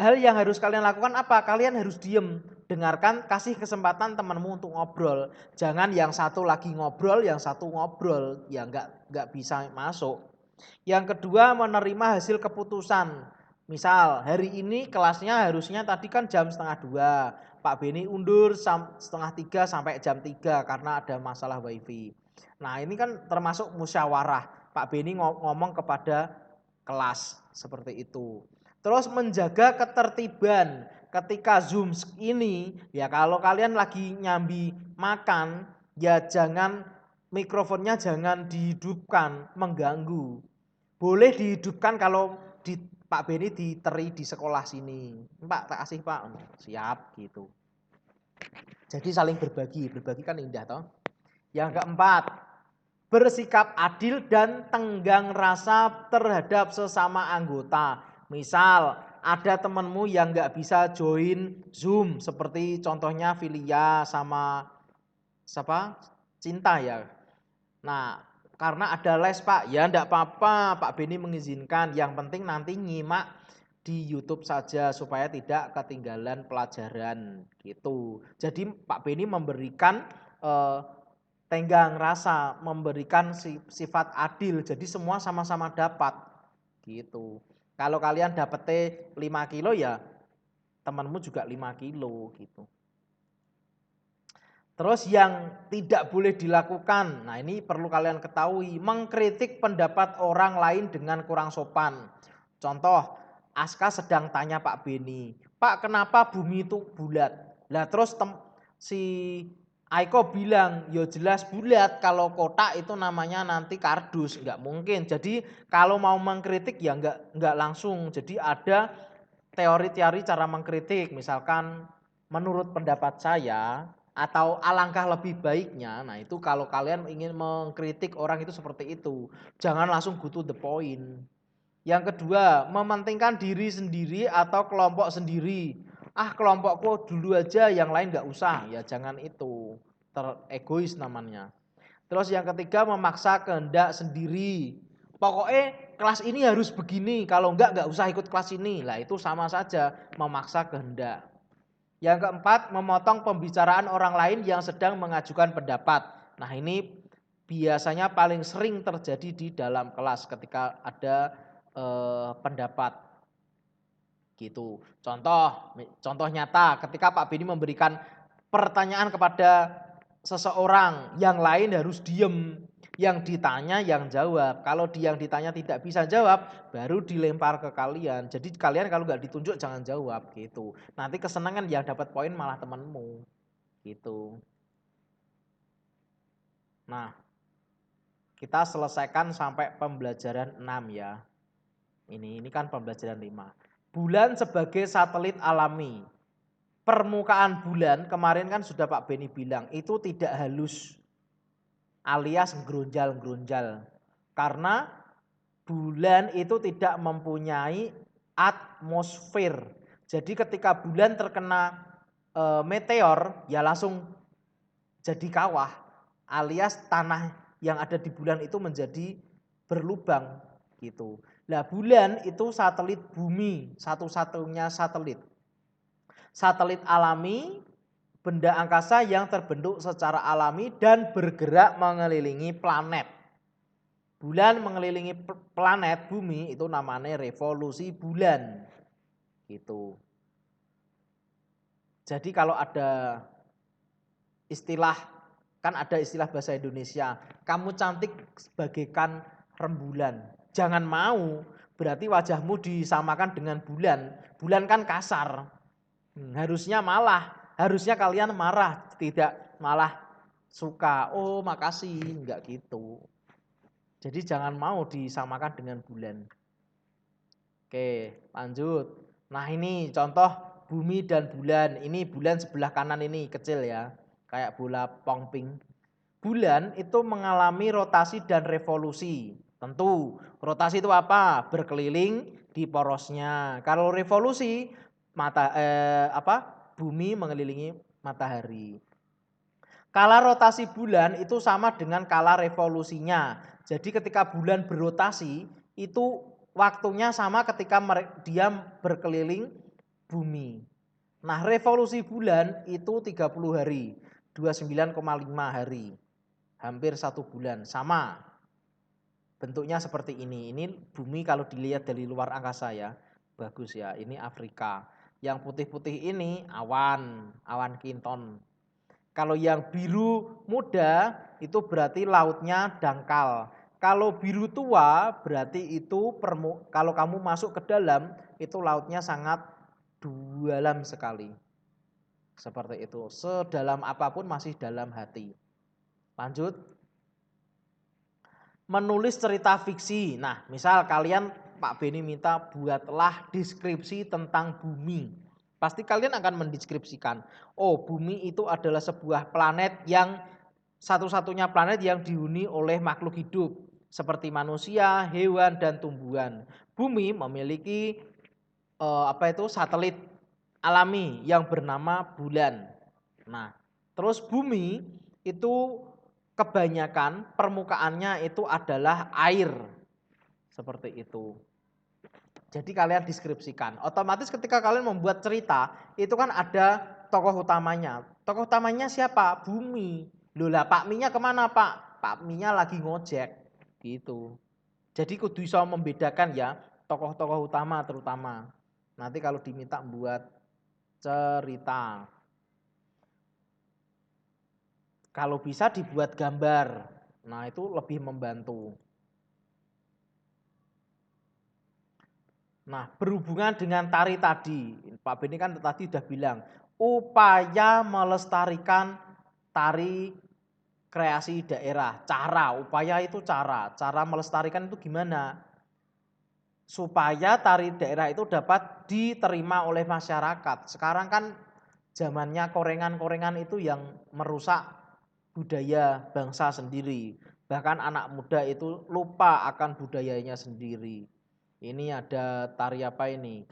[SPEAKER 1] hal yang harus kalian lakukan apa? Kalian harus diem, dengarkan, kasih kesempatan temanmu untuk ngobrol. Jangan yang satu lagi ngobrol, yang satu ngobrol, ya nggak bisa masuk. Yang kedua, menerima hasil keputusan. Misal hari ini kelasnya harusnya tadi kan jam 1:30, Pak Beni undur 2:30 sampai jam 3 karena ada masalah wifi. Nah ini kan termasuk musyawarah, Pak Beni ngomong kepada kelas seperti itu. Terus menjaga ketertiban ketika Zoom ini, ya kalau kalian lagi nyambi makan, ya jangan mikrofonnya jangan dihidupkan, mengganggu. Boleh dihidupkan kalau Pak Beni diteri di sekolah sini. Pak, tak kasih Pak. Siap gitu. Jadi saling berbagi kan indah toh. Yang keempat, bersikap adil dan tenggang rasa terhadap sesama anggota. Misal ada temenmu yang nggak bisa join Zoom seperti contohnya Filia sama siapa? Cinta ya. Nah, karena ada les Pak, ya enggak apa-apa, Pak Beni mengizinkan. Yang penting nanti nyimak di YouTube saja supaya tidak ketinggalan pelajaran gitu. Jadi Pak Beni memberikan tenggang rasa, memberikan sifat adil. Jadi semua sama-sama dapat gitu. Kalau kalian dapetnya 5 kilo ya temanmu juga 5 kilo gitu. Terus yang tidak boleh dilakukan, nah ini perlu kalian ketahui, mengkritik pendapat orang lain dengan kurang sopan. Contoh, Aska sedang tanya Pak Beni, Pak kenapa bumi itu bulat? Lah terus si Aiko bilang, ya jelas bulat, kalau kotak itu namanya nanti kardus, nggak mungkin. Jadi kalau mau mengkritik ya nggak langsung. Jadi ada teori-teori cara mengkritik, misalkan menurut pendapat saya, atau alangkah lebih baiknya, nah itu kalau kalian ingin mengkritik orang itu seperti itu. Jangan langsung go to the point. Yang kedua, mementingkan diri sendiri atau kelompok sendiri. Kelompokku dulu aja, yang lain gak usah. Ya jangan itu, egois namanya. Terus yang ketiga, memaksa kehendak sendiri. Pokoknya kelas ini harus begini, kalau enggak usah ikut kelas ini. Lah itu sama saja memaksa kehendak. Yang keempat, memotong pembicaraan orang lain yang sedang mengajukan pendapat. Nah ini biasanya paling sering terjadi di dalam kelas ketika ada pendapat gitu. Contoh nyata ketika Pak Beni memberikan pertanyaan kepada seseorang, yang lain harus diem. Yang ditanya yang jawab. Kalau yang ditanya tidak bisa jawab, baru dilempar ke kalian. Jadi kalian kalau nggak ditunjuk jangan jawab gitu. Nanti kesenangan yang dapat poin malah temenmu gitu. Nah, kita selesaikan sampai pembelajaran 6 ya. Ini kan pembelajaran 5. Bulan sebagai satelit alami. Permukaan bulan kemarin kan sudah Pak Beni bilang itu tidak halus, alias geronjal-geronjal. Karena bulan itu tidak mempunyai atmosfer. Jadi ketika bulan terkena meteor ya langsung jadi kawah, alias tanah yang ada di bulan itu menjadi berlubang gitu. Nah, bulan itu satelit bumi, satu-satunya satelit. Satelit alami, benda angkasa yang terbentuk secara alami dan bergerak mengelilingi planet. Bulan mengelilingi planet bumi itu namanya revolusi bulan. Gitu. Jadi kalau ada istilah, kan ada istilah bahasa Indonesia, kamu cantik bagaikan rembulan. Jangan mau, berarti wajahmu disamakan dengan bulan. Bulan kan kasar. Harusnya kalian marah, tidak malah suka. Oh makasih, enggak gitu. Jadi jangan mau disamakan dengan bulan. Oke, lanjut. Nah ini contoh bumi dan bulan. Ini bulan sebelah kanan ini kecil ya, kayak bola pongping. Bulan itu mengalami rotasi dan revolusi. Tentu, rotasi itu apa? Berkeliling di porosnya. Kalau revolusi, bumi mengelilingi matahari. Kala rotasi bulan itu sama dengan kala revolusinya. Jadi ketika bulan berotasi itu waktunya sama ketika dia berkeliling bumi. Nah, revolusi bulan itu 30 hari, 29,5 hari. Hampir 1 bulan, sama. Bentuknya seperti ini. Ini bumi kalau dilihat dari luar angkasa ya. Bagus ya, ini Afrika. Yang putih-putih ini awan kinton. Kalau yang biru muda itu berarti lautnya dangkal. Kalau biru tua berarti itu kalau kamu masuk ke dalam itu lautnya sangat dalam sekali. Seperti itu. Sedalam apapun masih dalam hati. Lanjut. Menulis cerita fiksi. Nah, misal kalian Pak Beni minta buatlah deskripsi tentang bumi. Pasti kalian akan mendeskripsikan, oh bumi itu adalah sebuah planet yang satu-satunya planet yang dihuni oleh makhluk hidup seperti manusia, hewan, dan tumbuhan. Bumi memiliki satelit alami yang bernama bulan. Nah, terus bumi itu kebanyakan permukaannya itu adalah air. Seperti itu. Jadi kalian deskripsikan. Otomatis ketika kalian membuat cerita, itu kan ada tokoh utamanya. Tokoh utamanya siapa? Bumi. Loh lah Pak Mi-nya kemana Pak? Pak Mi-nya lagi ngojek. Gitu. Jadi kudu bisa membedakan ya tokoh-tokoh utama terutama. Nanti kalau diminta buat cerita. Kalau bisa dibuat gambar. Nah itu lebih membantu. Nah, berhubungan dengan tari tadi, Pak Beni kan tadi udah bilang, upaya melestarikan tari kreasi daerah. Upaya itu cara melestarikan itu gimana? Supaya tari daerah itu dapat diterima oleh masyarakat. Sekarang kan zamannya korengan-korengan itu yang merusak budaya bangsa sendiri. Bahkan anak muda itu lupa akan budayanya sendiri. Ini ada tari apa ini?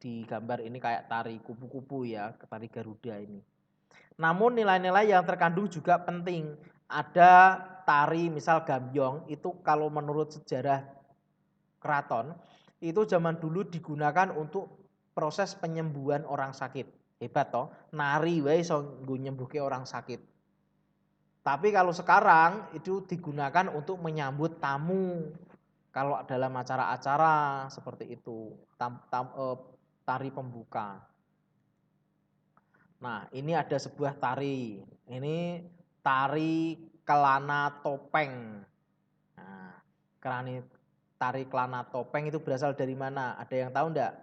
[SPEAKER 1] Di gambar ini kayak tari kupu-kupu ya, tari Garuda ini. Namun nilai-nilai yang terkandung juga penting. Ada tari misal gambyong itu kalau menurut sejarah keraton itu zaman dulu digunakan untuk proses penyembuhan orang sakit. Hebat toh, nari wae iso nyembuhke orang sakit. Tapi kalau sekarang itu digunakan untuk menyambut tamu. Kalau dalam acara-acara seperti itu, tari pembuka. Nah, ini ada sebuah tari. Ini tari kelana topeng. Nah, tari kelana topeng itu berasal dari mana? Ada yang tahu enggak?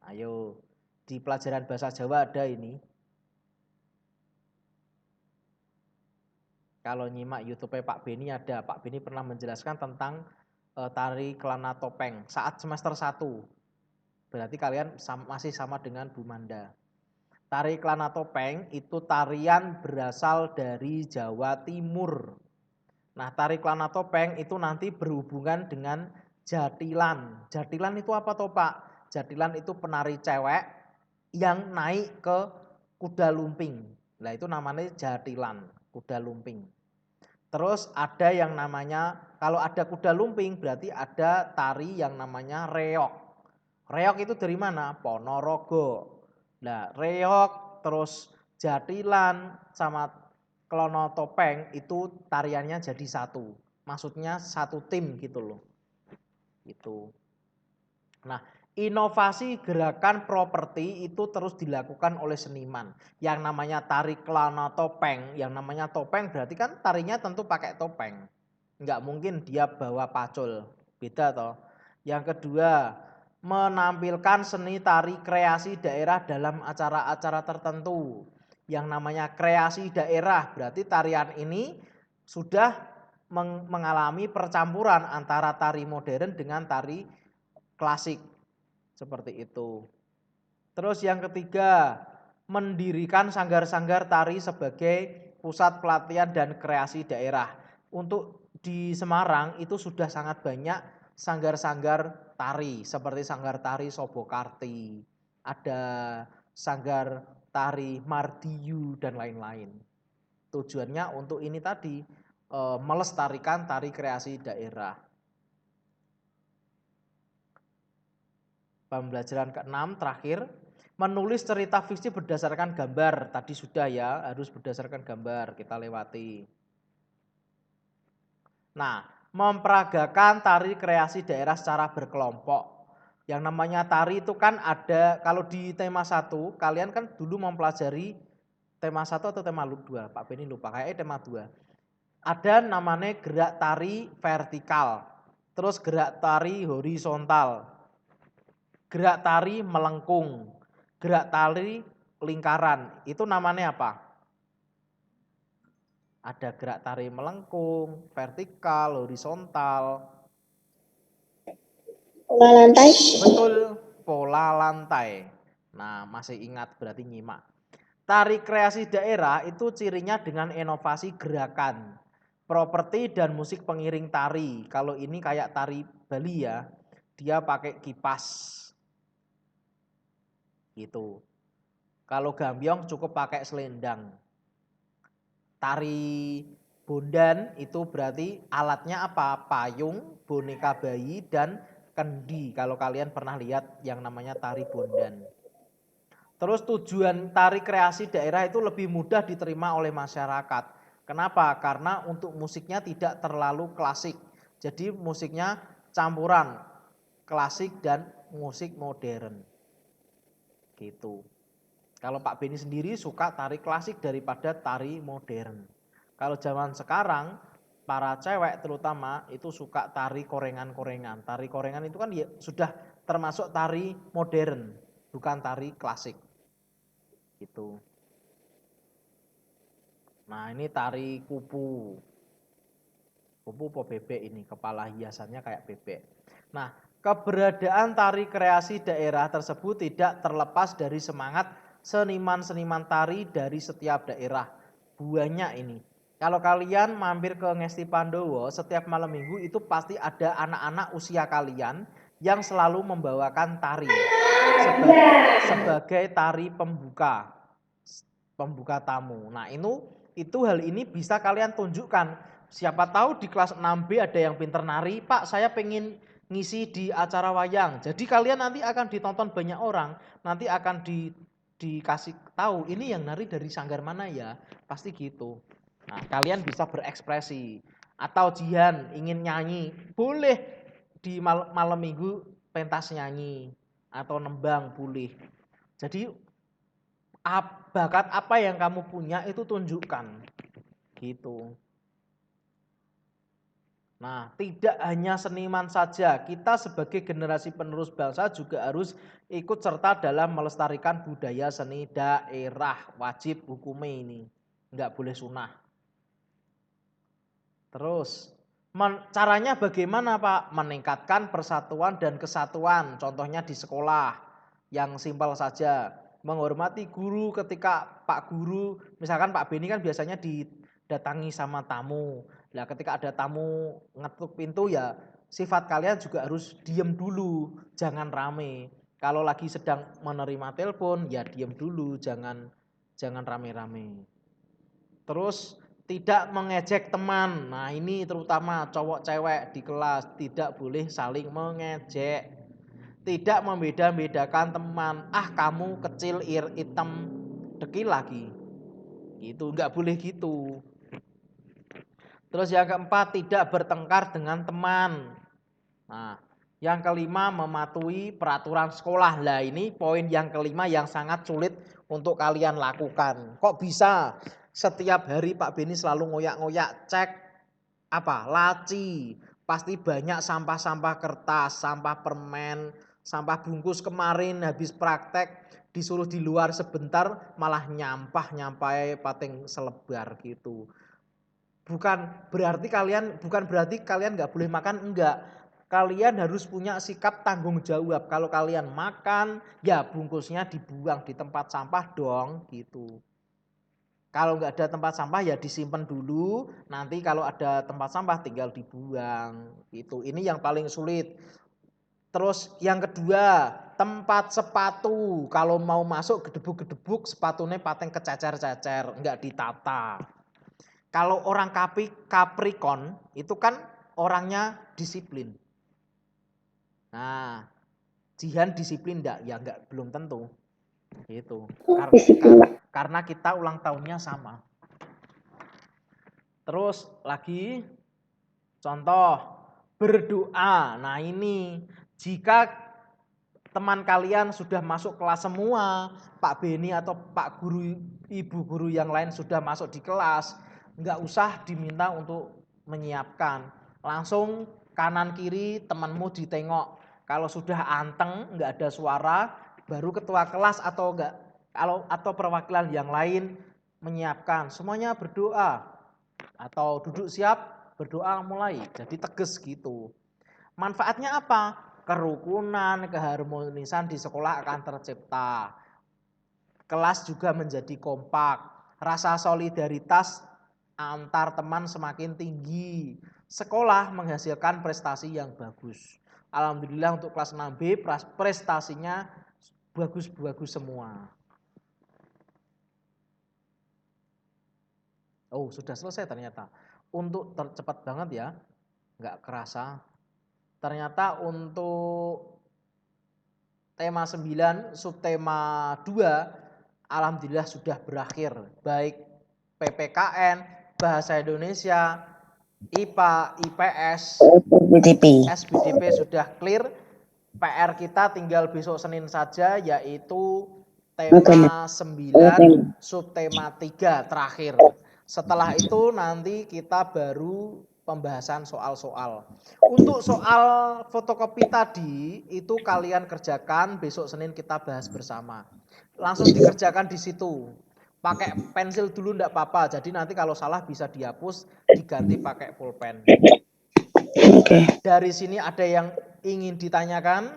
[SPEAKER 1] Ayo, di pelajaran bahasa Jawa ada ini. Kalau nyimak YouTube Pak Beni ada, Pak Beni pernah menjelaskan tentang tari kelana topeng saat semester 1. Berarti kalian masih sama dengan Bu Manda. Tari kelana topeng itu tarian berasal dari Jawa Timur. Nah, tari kelana topeng itu nanti berhubungan dengan jatilan. Jatilan itu apa toh Pak? Jatilan itu penari cewek yang naik ke kuda lumping. Nah, itu namanya jatilan, kuda lumping. Terus ada yang namanya, kalau ada kuda lumping berarti ada tari yang namanya reog. Reog itu dari mana? Ponorogo. Nah, reog terus jatilan sama klono topeng itu tariannya jadi satu. Maksudnya satu tim gitu loh. Itu. Nah, inovasi gerakan properti itu terus dilakukan oleh seniman. Yang namanya tari kelana topeng, yang namanya topeng berarti kan tarinya tentu pakai topeng. Enggak mungkin dia bawa pacul, beda toh. Yang kedua, menampilkan seni tari kreasi daerah dalam acara-acara tertentu. Yang namanya kreasi daerah berarti tarian ini sudah mengalami percampuran antara tari modern dengan tari klasik. Seperti itu. Terus yang ketiga, mendirikan sanggar-sanggar tari sebagai pusat pelatihan dan kreasi daerah. Untuk di Semarang itu sudah sangat banyak sanggar-sanggar tari, seperti sanggar tari Sobokarti, ada sanggar tari Mardiyu dan lain-lain. Tujuannya untuk ini tadi, melestarikan tari kreasi daerah. Pembelajaran ke-6 terakhir, menulis cerita fiksi berdasarkan gambar. Tadi sudah ya, harus berdasarkan gambar, kita lewati. Nah, memperagakan tari kreasi daerah secara berkelompok. Yang namanya tari itu kan ada, kalau di tema 1, kalian kan dulu mempelajari tema 1 atau tema 2, Pak Beni lupa, kayaknya tema 2. Ada namanya gerak tari vertikal, terus gerak tari horizontal, gerak tari melengkung, gerak tari lingkaran. Itu namanya apa? Ada gerak tari melengkung, vertikal, horizontal.
[SPEAKER 6] Pola lantai.
[SPEAKER 1] Betul, pola lantai. Nah, masih ingat berarti nyimak. Tari kreasi daerah itu cirinya dengan inovasi gerakan, properti dan musik pengiring tari. Kalau ini kayak tari Bali ya, dia pakai kipas. Gitu. Kalau Gambyong cukup pakai selendang. Tari Bondan itu berarti alatnya apa? Payung, boneka bayi, dan kendi. Kalau kalian pernah lihat yang namanya tari Bondan. Terus tujuan tari kreasi daerah itu lebih mudah diterima oleh masyarakat. Kenapa? Karena untuk musiknya tidak terlalu klasik. Jadi musiknya campuran klasik dan musik modern. Gitu. Kalau Pak Beni sendiri suka tari klasik daripada tari modern. Kalau zaman sekarang para cewek terutama itu suka tari korengan-korengan. Tari korengan itu kan ya sudah termasuk tari modern, bukan tari klasik. Gitu. Nah, ini tari kupu. Kupu po bebek ini, kepala hiasannya kayak bebek. Nah, keberadaan tari kreasi daerah tersebut tidak terlepas dari semangat seniman-seniman tari dari setiap daerah. Banyak ini. Kalau kalian mampir ke Ngesti Pandowo, setiap malam minggu itu pasti ada anak-anak usia kalian yang selalu membawakan tari sebagai tari pembuka tamu. Nah, itu hal ini bisa kalian tunjukkan. Siapa tahu di kelas 6B ada yang pinter nari, Pak saya pengen ngisi di acara wayang. Jadi kalian nanti akan ditonton banyak orang, nanti akan dikasih tahu ini yang nari dari sanggar mana ya, pasti gitu. Nah, kalian bisa berekspresi. Atau Jihan ingin nyanyi, boleh di malam minggu pentas nyanyi atau nembang boleh. Jadi bakat apa yang kamu punya itu tunjukkan. Gitu. Nah, tidak hanya seniman saja, kita sebagai generasi penerus bangsa juga harus ikut serta dalam melestarikan budaya seni daerah. Wajib hukumnya ini, enggak boleh sunah. Terus, caranya bagaimana Pak? Meningkatkan persatuan dan kesatuan, contohnya di sekolah, yang simpel saja. Menghormati guru ketika Pak Guru, misalkan Pak Beni kan biasanya didatangi sama tamu. Nah, ketika ada tamu ngetuk pintu ya sifat kalian juga harus diem dulu, jangan rame. Kalau lagi sedang menerima telepon ya diem dulu, jangan rame-rame. Terus tidak mengejek teman. Nah, ini terutama cowok cewek di kelas tidak boleh saling mengejek. Tidak membeda-bedakan teman. Ah, kamu kecil hitam dekil lagi. Itu enggak boleh gitu. Terus yang keempat, tidak bertengkar dengan teman. Nah, yang kelima, mematuhi peraturan sekolah. Lah ini poin yang kelima yang sangat sulit untuk kalian lakukan. Kok bisa setiap hari Pak Beni selalu ngoyak-ngoyak cek laci. Pasti banyak sampah-sampah kertas, sampah permen, sampah bungkus. Kemarin habis praktek disuruh di luar sebentar malah nyampai pateng selebar gitu. Bukan berarti kalian nggak boleh makan, enggak. Kalian harus punya sikap tanggung jawab. Kalau kalian makan, ya bungkusnya dibuang di tempat sampah dong, gitu. Kalau nggak ada tempat sampah ya disimpan dulu. Nanti kalau ada tempat sampah tinggal dibuang. Itu. Ini yang paling sulit. Terus yang kedua, tempat sepatu. Kalau mau masuk gedebuk-gedebuk, sepatunya pateng kececer-cecer, nggak ditata. Kalau orang Capricorn itu kan orangnya disiplin. Nah, Jihan disiplin enggak? Ya enggak, belum tentu. Gitu. Karena kita ulang tahunnya sama. Terus lagi contoh berdoa. Nah, ini jika teman kalian sudah masuk kelas semua, Pak Beni atau Pak Guru, Ibu guru yang lain sudah masuk di kelas, enggak usah diminta untuk menyiapkan. Langsung kanan kiri temanmu ditengok. Kalau sudah anteng, enggak ada suara, baru ketua kelas atau perwakilan yang lain menyiapkan. Semuanya berdoa atau duduk siap, berdoa mulai. Jadi tegas gitu. Manfaatnya apa? kerukunan, keharmonisan di sekolah akan tercipta. Kelas juga menjadi kompak, rasa solidaritas antar teman semakin tinggi. Sekolah menghasilkan prestasi yang bagus. Alhamdulillah untuk kelas 6B prestasinya bagus-bagus semua. Oh, sudah selesai ternyata. Untuk cepat banget ya, nggak kerasa. Ternyata untuk tema 9, subtema 2, alhamdulillah sudah berakhir. Baik PPKN, Bahasa Indonesia, IPA, IPS, SBDP sudah clear. PR kita tinggal besok Senin saja, yaitu tema 9, subtema 3 terakhir. Setelah itu nanti kita baru pembahasan soal-soal. Untuk soal fotokopi tadi, itu kalian kerjakan, besok Senin kita bahas bersama. Langsung dikerjakan di situ. Pakai pensil dulu enggak apa-apa, jadi nanti kalau salah bisa dihapus, diganti pakai pulpen.
[SPEAKER 4] Oke.
[SPEAKER 1] Dari sini ada yang ingin ditanyakan?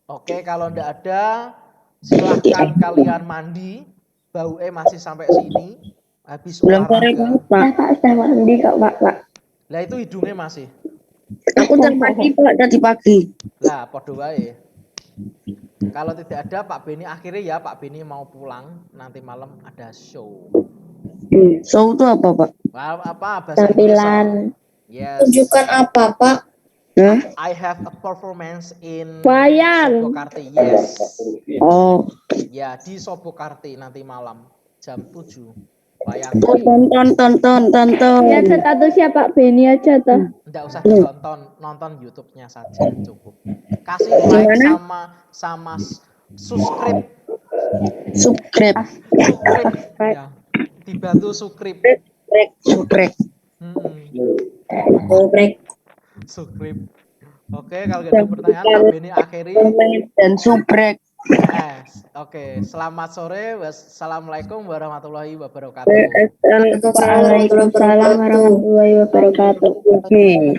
[SPEAKER 1] Oke, kalau enggak ada, silahkan kalian mandi. Bau masih sampai sini. Habis olahraga.
[SPEAKER 6] Pak, sudah mandi kok, Pak.
[SPEAKER 1] Lah itu hidungnya masih.
[SPEAKER 4] Aku tadi Pak, tadi pagi.
[SPEAKER 1] Lah, podo wae. Kalau tidak ada Pak Beni akhirnya ya Pak Beni mau pulang, nanti malam ada show.
[SPEAKER 4] Show itu apa Pak?
[SPEAKER 1] Apa bahasa
[SPEAKER 6] Tampilan.
[SPEAKER 1] Yes.
[SPEAKER 3] Tunjukkan apa, Pak?
[SPEAKER 1] I have a performance in
[SPEAKER 2] Wayang.
[SPEAKER 1] Sobokarti. Yes.
[SPEAKER 4] Oh.
[SPEAKER 1] Ya, di Sobokarti nanti malam jam 7. Wayang.
[SPEAKER 4] Tonton.
[SPEAKER 2] Ya statusnya Pak Beni aja toh.
[SPEAKER 1] Enggak usah ditonton, nonton YouTube-nya saja cukup. Kasih like sama subscribe.
[SPEAKER 4] Subscribe.
[SPEAKER 1] Ya. Dibantu subscribe. Subscribe. Oke, kalau ada pertanyaan Pak Beni akhiri
[SPEAKER 4] Dan subrek.
[SPEAKER 1] Oke, selamat sore. Wassalamualaikum warahmatullahi wabarakatuh.
[SPEAKER 2] Waalaikumsalam warahmatullahi wabarakatuh.
[SPEAKER 4] Oke.